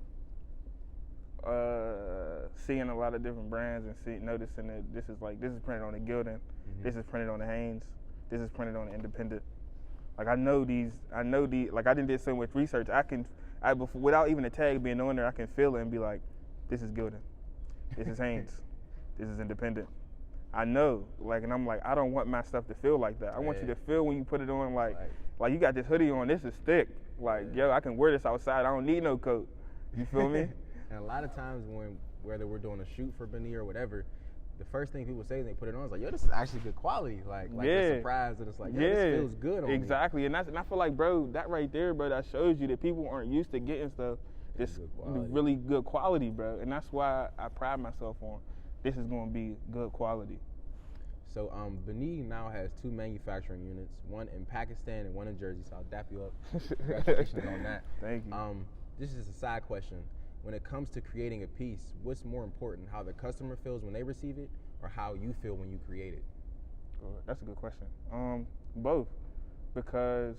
Seeing a lot of different brands and noticing that this is printed on the Gildan, this is printed on the Hanes, this is printed on the Independent. Like I know these, like I didn't did so much research. Without even a tag being on there, I can feel it and be like, this is Gildan, this is Hanes, this is Independent. I know, like, and I'm like, I don't want my stuff to feel like that. I want you to feel when you put it on, like you got this hoodie on, this is thick. Like, yo, I can wear this outside. I don't need no coat. You feel me? And a lot of times whether we're doing a shoot for Benny or whatever, the first thing people say when they put it on is like, yo, this is actually good quality. Like they're surprised, and it's like, yo, this feels good on me. Exactly. And I feel like, bro, that right there, bro, that shows you that people aren't used to getting stuff that's really good quality, bro. And that's why I pride myself on this is going to be good quality. So Benny now has 2 manufacturing units, one in Pakistan and one in Jersey, so I'll dap you up. Congratulations on that. Thank you. This is a side question. When it comes to creating a piece, what's more important, how the customer feels when they receive it, or how you feel when you create it? That's a good question. Both, because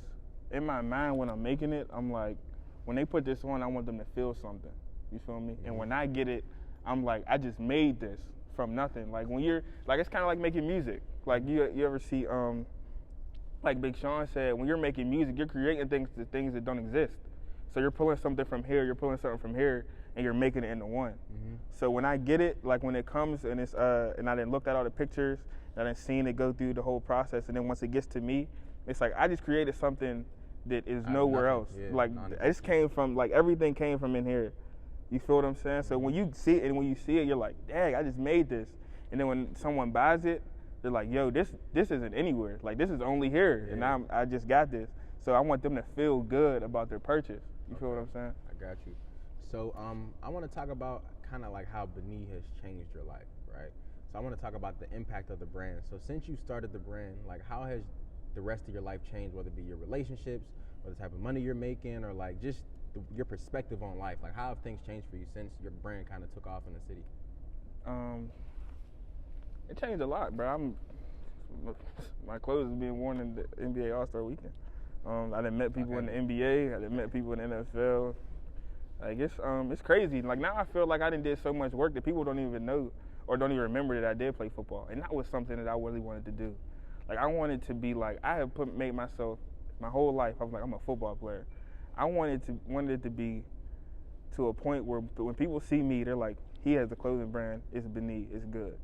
in my mind when I'm making it, I'm like, when they put this on, I want them to feel something. You feel me? And when I get it, I'm like, I just made this from nothing. Like when you're, like it's kind of like making music. Like you ever see, like Big Sean said, when you're making music, you're creating things that don't exist. So you're pulling something from here, you're pulling something from here, and you're making it into one. So when I get it, like when it comes and it's and I done looked at all the pictures, and I done seen it go through the whole process, and then once it gets to me, it's like I just created something that is nowhere else. Like it came from, like everything came from in here. You feel what I'm saying? So when you see it, you're like, dang, I just made this. And then when someone buys it, they're like, yo, this isn't anywhere. Like this is only here, and I just got this. So I want them to feel good about their purchase. You feel what I'm saying? I got you. So I want to talk about kind of like how Benny has changed your life, right? So I want to talk about the impact of the brand. So since you started the brand, like how has the rest of your life changed, whether it be your relationships or the type of money you're making, or like just your perspective on life? Like how have things changed for you since your brand kind of took off in the city? It changed a lot, bro. My clothes is being worn in the NBA All-Star Weekend. I done met people in the NBA. I done met people in the NFL. Like it's crazy. Like now I feel like I done did so much work that people don't even know or don't even remember that I did play football. And that was something that I really wanted to do. Like I wanted to be like, I have made myself my whole life. I was like, I'm a football player. I wanted it to be to a point where when people see me, they're like, he has a clothing brand. It's Benny. It's good.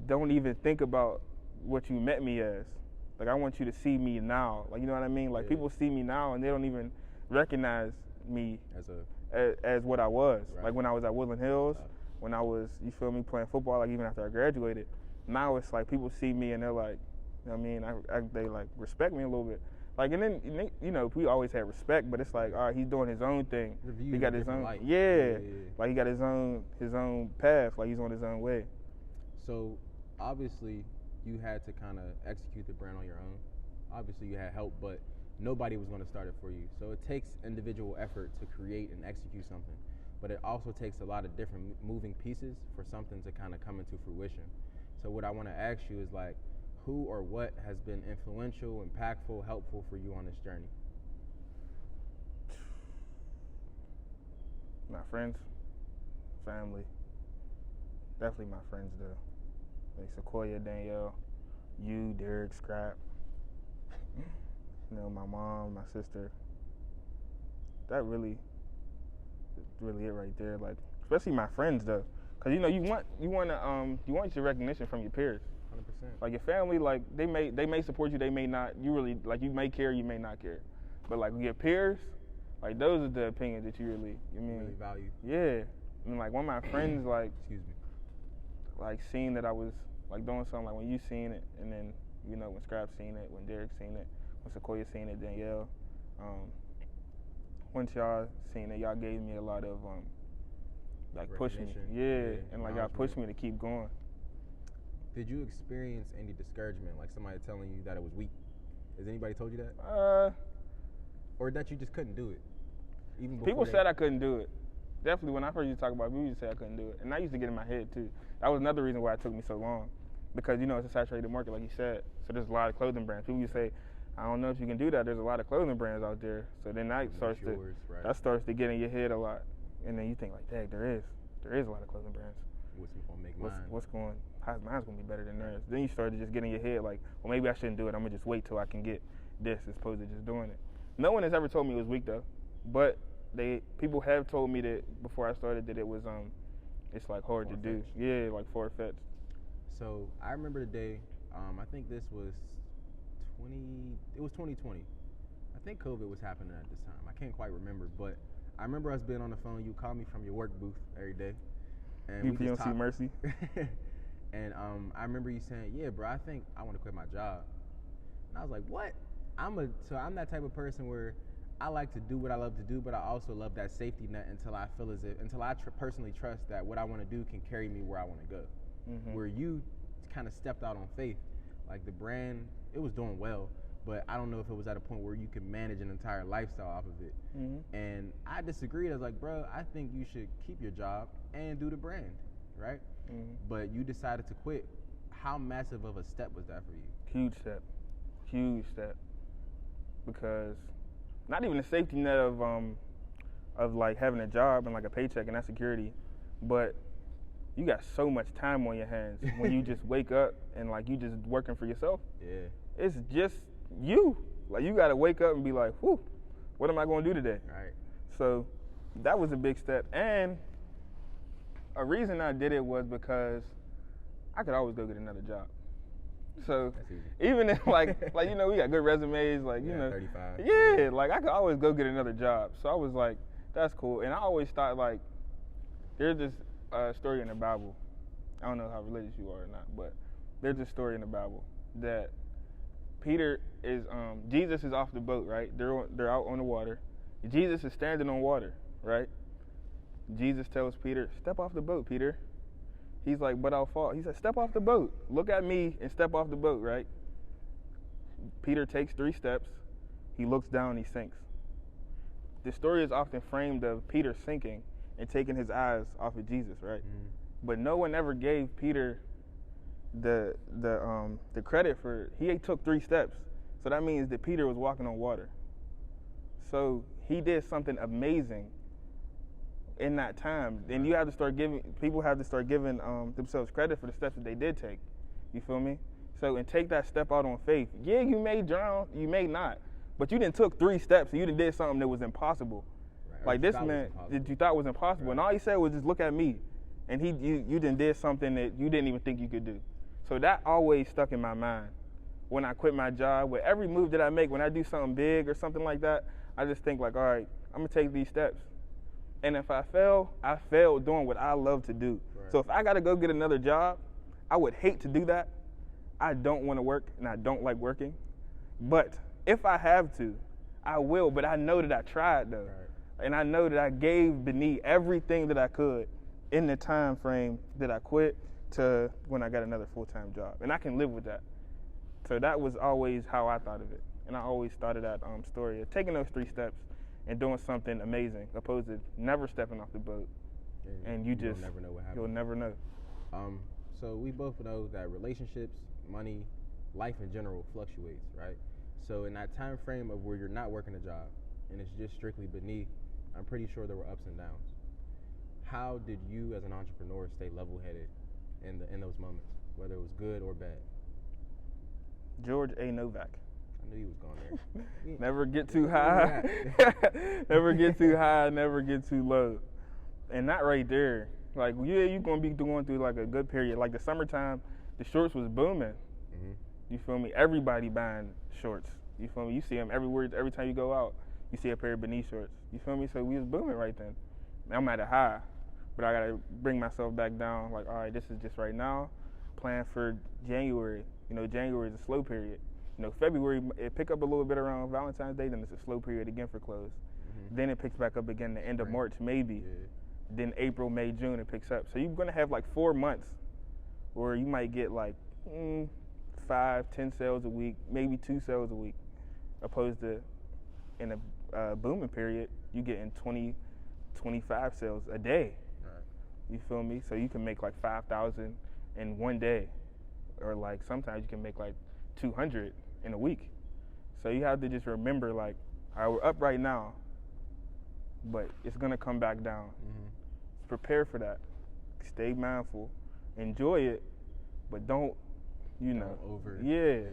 Don't even think about what you met me as. Like, I want you to see me now. Like, you know what I mean? Like, people see me now and they don't even recognize me as what I was. Right. Like, when I was at Woodland Hills, when I was, you feel me, playing football, like, even after I graduated. Now it's like people see me and they're like, you know what I mean? They, like, respect me a little bit. Like, and then, you know, we always had respect, but it's like, all right, he's doing his own thing. He got his own, like, he got his own path, like, he's on his own way. So, obviously, you had to kind of execute the brand on your own. Obviously, you had help, but nobody was going to start it for you. So, it takes individual effort to create and execute something, but it also takes a lot of different moving pieces for something to kind of come into fruition. So, what I want to ask you is, like, who or what has been influential, impactful, helpful for you on this journey? My friends, family. Definitely my friends, though. Like Sequoia, Danielle, you, Derek, Scrap. You know, my mom, my sister. That really it right there. Like, especially my friends, though. Because, you know, you want your recognition from your peers. 100%. Like, your family, like, they may support you, they may not. You really, like, you may care, you may not care. But, like, your peers, like, those are the opinions that you really value. Yeah. And, like, one of my friends, like, excuse me, like, seen that I was, like, doing something, like, when you seen it, and then, you know, when Scrap seen it, when Derek seen it, when Sequoia seen it, Danielle. Once y'all seen it, y'all gave me a lot of, like, push me. Yeah, and, like, y'all pushed me to keep going. Did you experience any discouragement, like somebody telling you that it was weak? Has anybody told you that? Or that you just couldn't do it? Even before people said I couldn't do it. Definitely, when I first used to talk about it, people used to say I couldn't do it. And I used to get in my head, too. That was another reason why it took me so long. Because, you know, it's a saturated market, like you said. So there's a lot of clothing brands. People used to say, I don't know if you can do that. There's a lot of clothing brands out there. So then that starts to get in your head a lot. And then you think, like, dang, there is a lot of clothing brands. What's going to make mine? Mine's going to be better than theirs. Then you start to just get in your head like, well, maybe I shouldn't do it. I'm going to just wait till I can get this as opposed to just doing it. No one has ever told me it was weak, though. But people have told me that before I started that it was, it's, like, hard to do. Yeah, like, far-fetched. So I remember the day, I think this was 2020. I think COVID was happening at this time. I can't quite remember, but I remember us being on the phone. You called me from your work booth every day. And UPMC Mercy. And I remember you saying, yeah, bro, I think I want to quit my job. And I was like, what? I'm that type of person where I like to do what I love to do, but I also love that safety net until I personally trust that what I want to do can carry me where I want to go. Mm-hmm. Where you kind of stepped out on faith. Like, the brand, it was doing well, but I don't know if it was at a point where you could manage an entire lifestyle off of it. Mm-hmm. And I disagreed. I was like, bro, I think you should keep your job and do the brand, right? Mm-hmm. But you decided to quit. How massive of a step was that for you? Huge step. Because not even the safety net of like having a job and like a paycheck and that security, but you got so much time on your hands when you just wake up and like you just working for yourself. Yeah. It's just you. Like, you got to wake up and be like, whew, what am I going to do today? Right. So that was a big step. And a reason I did it was because I could always go get another job. So even if like you know, we got good resumes, like, you know, 35. Yeah, like I could always go get another job. So I was like, that's cool. And I always thought, like, there's this story in the Bible. I don't know how religious you are or not, but there's this story in the Bible that Jesus is off the boat, right? They're out on the water. Jesus is standing on water, right? Jesus tells Peter, step off the boat, Peter. He's like, but I'll fall. He said, step off the boat. Look at me and step off the boat, right? Peter takes 3 steps. He looks down, he sinks. The story is often framed of Peter sinking and taking his eyes off of Jesus, right? Mm. But no one ever gave Peter the credit for, he took 3 steps. So that means that Peter was walking on water. So he did something amazing in that time. Then you have to start giving themselves credit for the steps that they did take. You feel me? So, and take that step out on faith. Yeah, you may drown, you may not, but you didn't took 3 steps and you didn't did something that was impossible. Right. Like this man that you thought was impossible, right. And all he said was just look at me, and you didn't did something that you didn't even think you could do. So that always stuck in my mind when I quit my job, with every move that I make, when I do something big or something like that, I just think like, all right, I'm gonna take these steps. And if I fail, I failed doing what I love to do. Right. So if I gotta go get another job, I would hate to do that. I don't wanna work and I don't like working. But if I have to, I will, but I know that I tried though. Right. And I know that I gave Beneath everything that I could in the time frame that I quit to when I got another full-time job. And I can live with that. So that was always how I thought of it. And I always thought of that story of taking those 3 steps and doing something amazing, opposed to never stepping off the boat. And you'll never know what happens. You'll never know. So we both know that relationships, money, life in general fluctuates, right? So in that time frame of where you're not working a job and it's just strictly Beneath, I'm pretty sure there were ups and downs. How did you as an entrepreneur stay level-headed in those moments, whether it was good or bad? George A. Novak. I knew he was going there. Never get too high. Never get too high, never get too low. And that right there, like, yeah, you're going to be going through like a good period. Like the summertime, the shorts was booming. Mm-hmm. You feel me? Everybody buying shorts. You feel me? You see them everywhere. Every time you go out, you see a pair of Beneath shorts. You feel me? So we was booming right then. I'm at a high, but I got to bring myself back down. Like, all right, this is just right now. Plan for January. You know, January is a slow period. You know, February, it pick up a little bit around Valentine's Day, then it's a slow period again for clothes. Mm-hmm. Then it picks back up again the end of March, maybe. Yeah. Then April, May, June, it picks up. So you're going to have like 4 months where you might get like 5, 10 sales a week, maybe 2 sales a week, opposed to in a booming period, you getting 20, 25 sales a day. Right. You feel me? So you can make like 5,000 in one day, or like sometimes you can make like 200 in a week. So you have to just remember, like, all right, we're up right now, but it's gonna come back down. Mm-hmm. Prepare for that. Stay mindful, enjoy it, but don't, Yeah. You're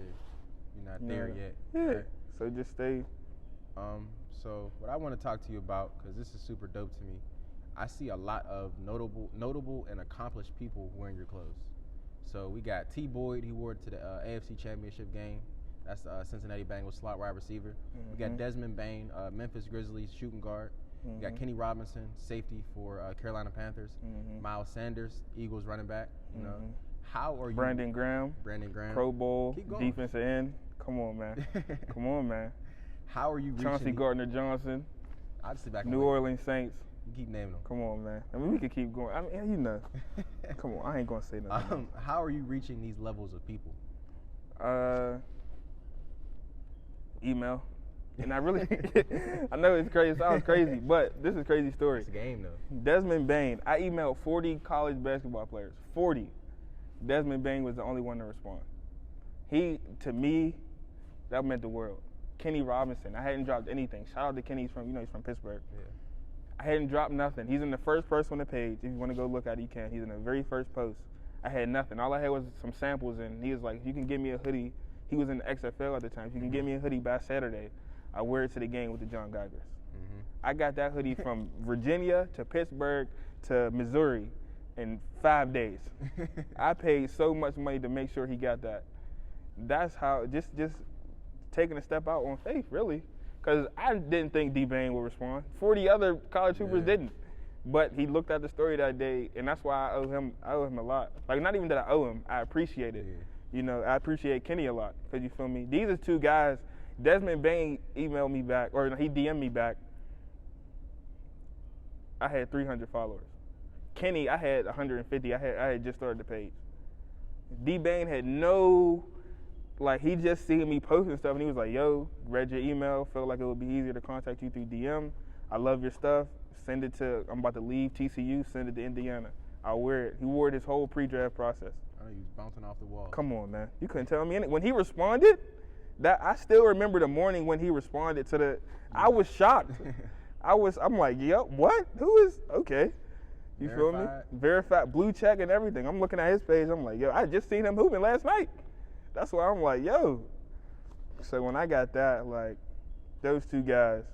not there yet. Yeah. Right? So just stay. So what I want to talk to you about, because this is super dope to me, I see a lot of notable and accomplished people wearing your clothes. So we got T. Boyd, he wore it to the AFC Championship game. That's the Cincinnati Bengals slot wide receiver. Mm-hmm. We got Desmond Bain, Memphis Grizzlies shooting guard. Mm-hmm. We got Kenny Robinson, safety for Carolina Panthers. Mm-hmm. Miles Sanders, Eagles running back. You know, how are you? Brandon Graham, Pro Bowl, defensive end. Come on, man. Come on, man. How are you reaching Chauncey Gardner-Johnson, I'll just sit back New Orleans Saints. You keep naming them. Come on, man. I mean, we could keep going. I mean, Come on, I ain't going to say nothing. How are you reaching these levels of people? Email. And I really, I know it's crazy, it sounds crazy, but this is a crazy story. It's a game, though. Desmond Bain, I emailed 40 college basketball players, 40. Desmond Bain was the only one to respond. He, to me, that meant the world. Kenny Robinson, I hadn't dropped anything. Shout out to Kenny, he's from Pittsburgh. Yeah. I hadn't dropped nothing. He's in the first post on the page. If you want to go look at it, you can. He's in the very first post. I had nothing. All I had was some samples, and he was like, you can give me a hoodie. He was in the XFL at the time. You can give me a hoodie by Saturday. I wear it to the game with the John Geigers. Mm-hmm. I got that hoodie from Virginia to Pittsburgh to Missouri in 5 days. I paid so much money to make sure he got that. That's how, just taking a step out on faith, really. Because I didn't think D-Bain would respond. 40 other college hoopers didn't. But he looked at the story that day, and that's why I owe him a lot. Like, not even that I owe him, I appreciate it. Yeah. You know, I appreciate Kenny a lot, because you feel me? These are 2 guys. Desmond Bain emailed me back, or he DM'd me back. I had 300 followers. Kenny, I had 150. I had just started the page. D-Bain had no, like, he just seen me posting stuff, and he was like, yo, read your email, felt like it would be easier to contact you through DM. I love your stuff. Send it to, I'm about to leave TCU, send it to Indiana. I'll wear it. He wore it his whole pre-draft process. Oh, he was bouncing off the wall. Come on, man. You couldn't tell me anything. When he responded, that I still remember the morning when he responded to the, I was shocked. I'm like, yo, what? Who is, okay. You feel me? Verified, blue check and everything. I'm looking at his page. I'm like, yo, I just seen him hooping last night. That's why I'm like, yo. So when I got that, like, those 2 guys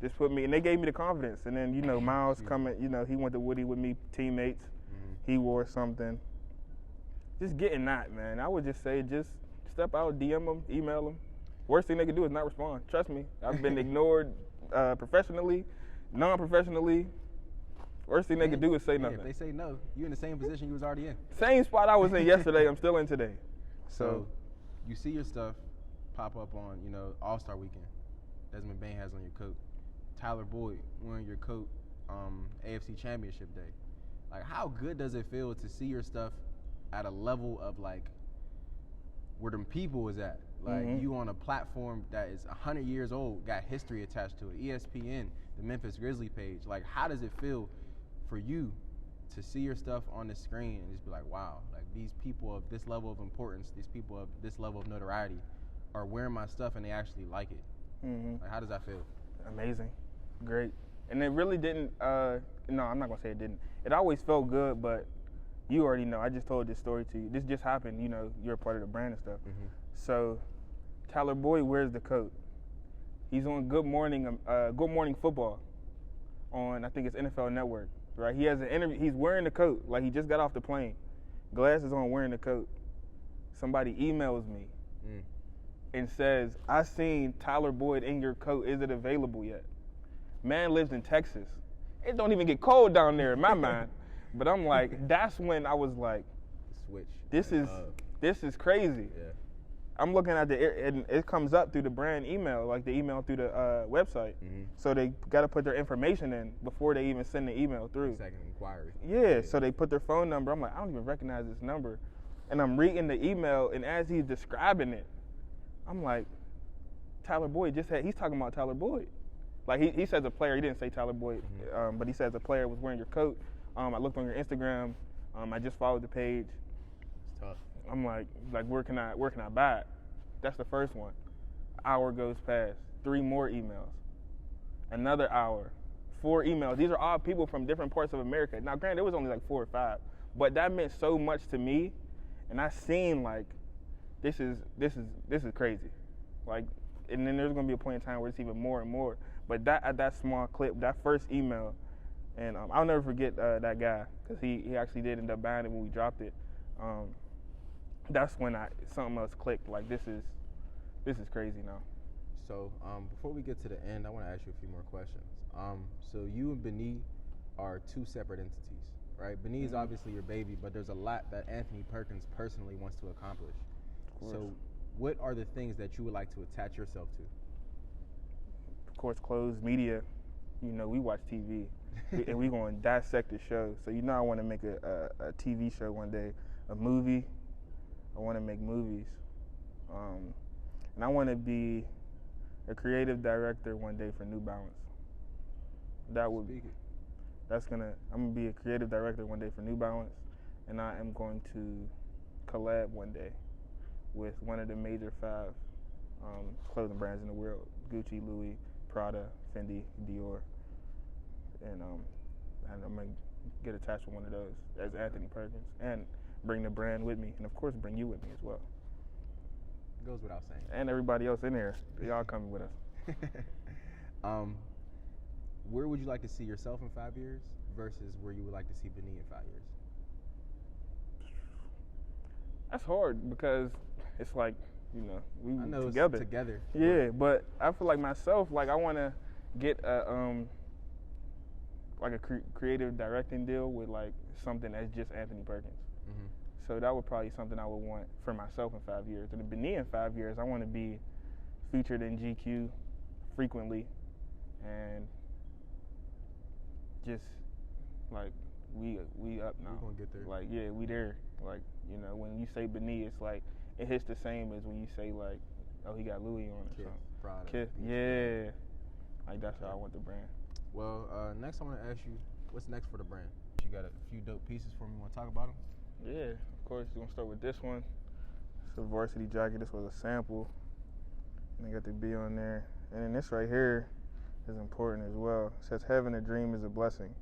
just put me, and they gave me the confidence. And then, Miles coming, he went to Woody with me, teammates. Mm-hmm. He wore something. Just getting that, man. I would just say, just step out, DM them, email them. Worst thing they can do is not respond. Trust me, I've been ignored professionally, non-professionally. Worst thing they can do is say nothing. If they say no, you're in the same position you was already in. Same spot I was in yesterday, I'm still in today. So you see your stuff pop up on, All-Star Weekend. Desmond Bain has on your coat. Tyler Boyd wearing your coat AFC Championship Day. Like, how good does it feel to see your stuff at a level of, like, where them people is at? Like, you on a platform that is 100 years old, got history attached to it. ESPN, the Memphis Grizzlies page. Like, how does it feel for you to see your stuff on the screen and just be like, wow, like, these people of this level of importance, these people of this level of notoriety are wearing my stuff and they actually like it? Like, how does that feel? Amazing. Great. And it really didn't, no, I'm not going to say it didn't. It always felt good, but you already know. I just told this story to you. This just happened, you're a part of the brand and stuff. So Tyler Boyd wears the coat. He's on Good Morning Football on, I think it's NFL Network, right? He has an interview. He's wearing the coat, like he just got off the plane. Glasses on, wearing the coat. Somebody emails me and says, I seen Tyler Boyd in your coat. Is it available yet? Man lives in Texas. It don't even get cold down there in my mind. But I'm like, that's when I was like, switch. This is crazy. Yeah. I'm looking at and it comes up through the brand email, like the email through the website. So they got to put their information in before they even send the email through. Second inquiry. Yeah, so they put their phone number. I'm like, I don't even recognize this number. And I'm reading the email, and as he's describing it, I'm like, Tyler Boyd he's talking about Tyler Boyd. Like, he says a player, he didn't say Tyler Boyd, but he says a player was wearing your coat. I looked on your Instagram. I just followed the page. It's tough. I'm like, where can I buy it? That's the first one. Hour goes past. 3 more emails. Another hour. 4 emails. These are all people from different parts of America. Now, granted, it was only like 4 or 5, but that meant so much to me, and I seen like, this is crazy. Like, and then there's gonna be a point in time where it's even more and more. But that small clip, that first email, and I'll never forget that guy, because he actually did end up buying it when we dropped it. That's when something else clicked. Like, this is crazy now. So before we get to the end, I want to ask you a few more questions. So you and Benny are 2 separate entities, right? Benny is obviously your baby, but there's a lot that Anthony Perkins personally wants to accomplish. So what are the things that you would like to attach yourself to? Of course, clothes, media. We watch TV, and we going to dissect the show. So I want to make a TV show one day, a movie. I want to make movies, and I want to be a creative director one day for New Balance. I'm gonna be a creative director one day for New Balance, and I am going to collab one day with one of the major 5 clothing brands in the world: Gucci, Louis, Prada, Fendi, Dior, and I'm gonna get attached to one of those as Anthony Perkins, and bring the brand with me, and of course bring you with me as well. It goes without saying. And everybody else in here, y'all coming with us. Where would you like to see yourself in 5 years versus where you would like to see Benny in 5 years? That's hard because it's like, we together. Yeah, but I feel like myself, like I want to get a creative directing deal with like something that's just Anthony Perkins. So that would probably be something I would want for myself in 5 years. And Benny in 5 years, I want to be featured in GQ frequently, and just like we up now. We're gonna get there. Like, yeah, we there. Like, when you say Benny, it's like it hits the same as when you say like, oh, he got Louis on it. Prada. Yeah. Like, that's how I want the brand. Well, next I want to ask you, what's next for the brand? You got a few dope pieces for me. Want to talk about them? Yeah, of course. We're gonna start with this one. It's a varsity jacket. This was a sample, and I got the B on there. And then this right here is important as well. It says, "Having a dream is a blessing.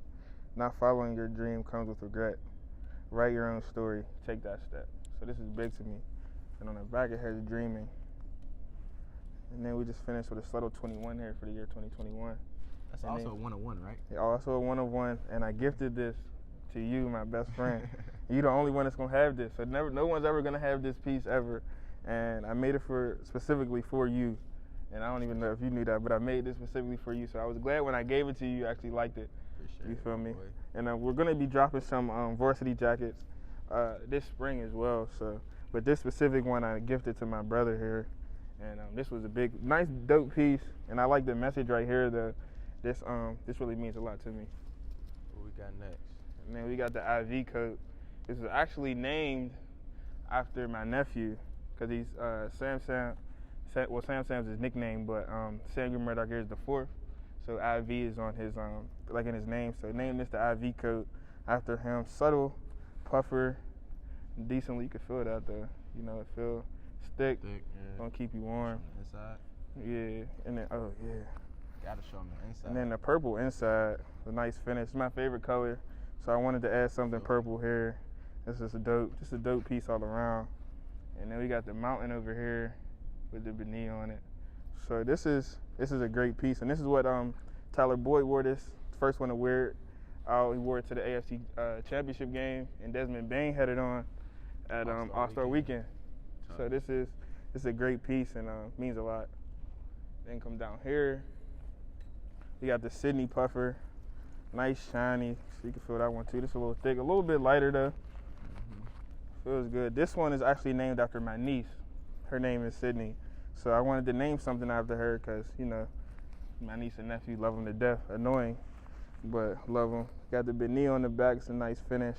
Not following your dream comes with regret. Write your own story. Take that step." So this is big to me. And on the back it has dreaming. And then we just finished with a subtle 21 here for the year 2021. That's also a 101, right? Yeah, also a 101. And I gifted this to you, my best friend. You're the only one that's gonna have this. So no one's ever gonna have this piece ever. and I made it specifically for you. And I don't even know if you knew that, but I made this specifically for you. So I was glad when I gave it to you, you actually liked it. Appreciate you feel me? Boy. And we're gonna be dropping some varsity jackets this spring as well. So, but this specific one I gifted to my brother here, and this was a nice, dope piece. And I like the message right here. This really means a lot to me. What we got next? And then we got the IV coat. This is actually named after my nephew, because he's Sam Sam's his nickname, but Samuel Murdoch here is the fourth. So IV is on his like in his name. So name this the IV coat after him. Subtle, puffer, decently. You can feel it out there. You know, it feel thick. Yeah. Gonna keep you warm. Inside. Yeah, and then Gotta show them the inside. And then the purple inside, the nice finish. It's my favorite color, so I wanted to add something purple here. This is just a dope piece all around. And then we got the mountain over here with the beanie on it. So this is a great piece, and this is what Tyler Boyd wore. This first one to wear it. He wore it to the AFC Championship game, and Desmond Bain had it on at All-Star Weekend. So this is a great piece and means a lot. Then come down here. We got the Sydney puffer, nice shiny. So you can feel that one too. This is a little thick, a little bit lighter though. Feels good. This one is actually named after my niece. Her name is Sydney. So I wanted to name something after her because, you know, my niece and nephew love them to death. Annoying, but love them. Got the beanie on the back. It's a nice finish.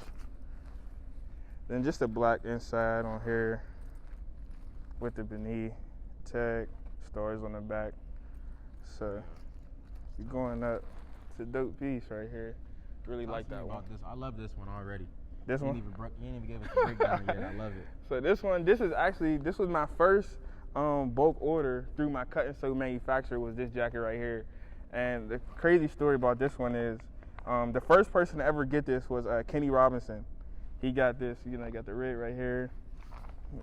Then just a black inside on here with the beanie tag, stars on the back. So you're going up. It's a dope piece right here. Really like that one. I love this one already. This one? You ain't even gave us the breakdown yet. I love it. So this was my first bulk order through my cut and sew manufacturer was this jacket right here. And the crazy story about this one is the first person to ever get this was Kenny Robinson. He got this, you know, he got the red right here,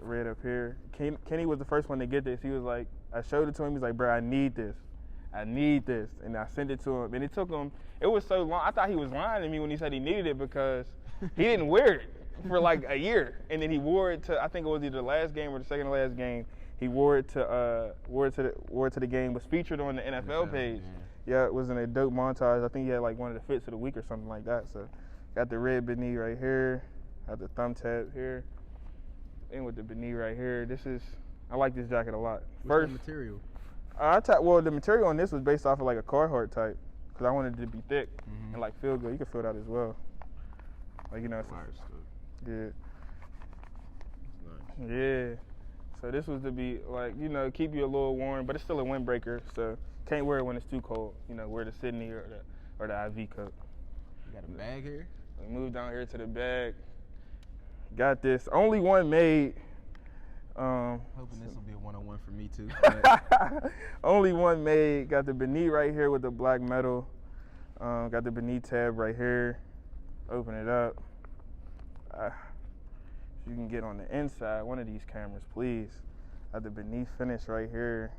red up here. Kenny was the first one to get this. He was like, I showed it to him. He's like, bro, I need this. And I sent it to him. And it took him, it was so long. I thought he was lying to me when he said he needed it because he didn't wear it for like a year. And then he wore it to, I think it was either the last game or the second to last game. He wore it to the game, was featured on the NFL page. Yeah, it was in a dope montage. I think he had like one of the fits of the week or something like that. So got the red beanie right here, got the thumb tab here, and with the beanie right here. I like this jacket a lot. What's the material? The material on this was based off of like a Carhartt type, because I wanted it to be thick and like feel good. You can feel that as well. Like, you know, yeah. Nice. Yeah. So this was to be like, you know, keep you a little warm, but it's still a windbreaker. So can't wear it when it's too cold. You know, wear the Sydney or the IV coat. You got a bag here? We moved down here to the bag. Got this. Only one made. Hoping this will be a one-on-one for me too. Only one made. Got the beanie right here with the black metal. Got the beanie tab right here. Open it up. You can get on the inside. One of these cameras, please. Got the beneath finish right here.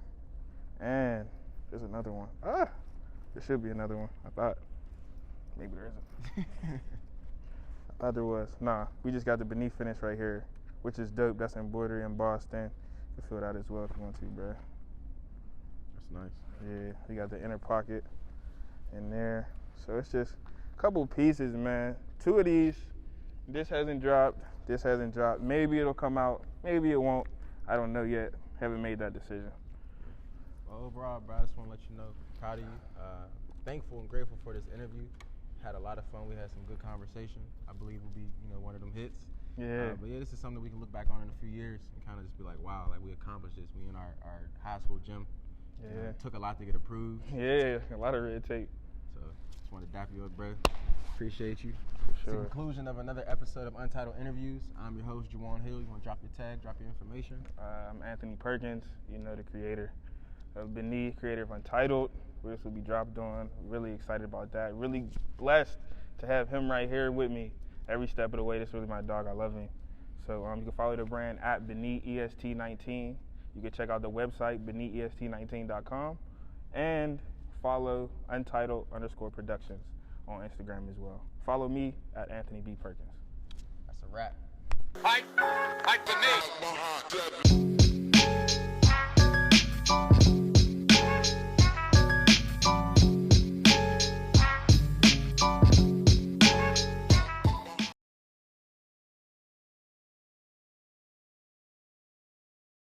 And there's another one. There should be another one. I thought. Maybe there isn't. I thought there was. Nah, we just got the beneath finish right here, which is dope. That's embroidery in Boston. You can feel that as well if you want to, bro. That's nice. Yeah, we got the inner pocket in there. So it's just a couple pieces, man. Two of these. This hasn't dropped. This hasn't dropped. Maybe it'll come out. Maybe it won't. I don't know yet. Haven't made that decision. Well, overall, bro, I just want to let you know, proud of you. Thankful and grateful for this interview. Had a lot of fun. We had some good conversation. I believe will be, you know, one of them hits. Yeah. But yeah, this is something we can look back on in a few years and kind of just be like, wow, like we accomplished this. We in our high school gym. Yeah. You know, it took a lot to get approved. Yeah, a lot of red tape. So just want to dap you up, bro. Appreciate you. For It's the sure. conclusion of another episode of Untitled Interviews. I'm your host, Juwan Hill. You want to drop your tag, drop your information? I'm Anthony Perkins, you know, the creator of Beneath, creator of Untitled, where this will be dropped on. Really excited about that. Really blessed to have him right here with me every step of the way. This is really my dog. I love him. So you can follow the brand at Beneath EST19. You can check out the website, BeneathEST19.com, and follow Untitled_Productions on Instagram as well. Follow me at Anthony B. Perkins. That's a wrap. Fight the me.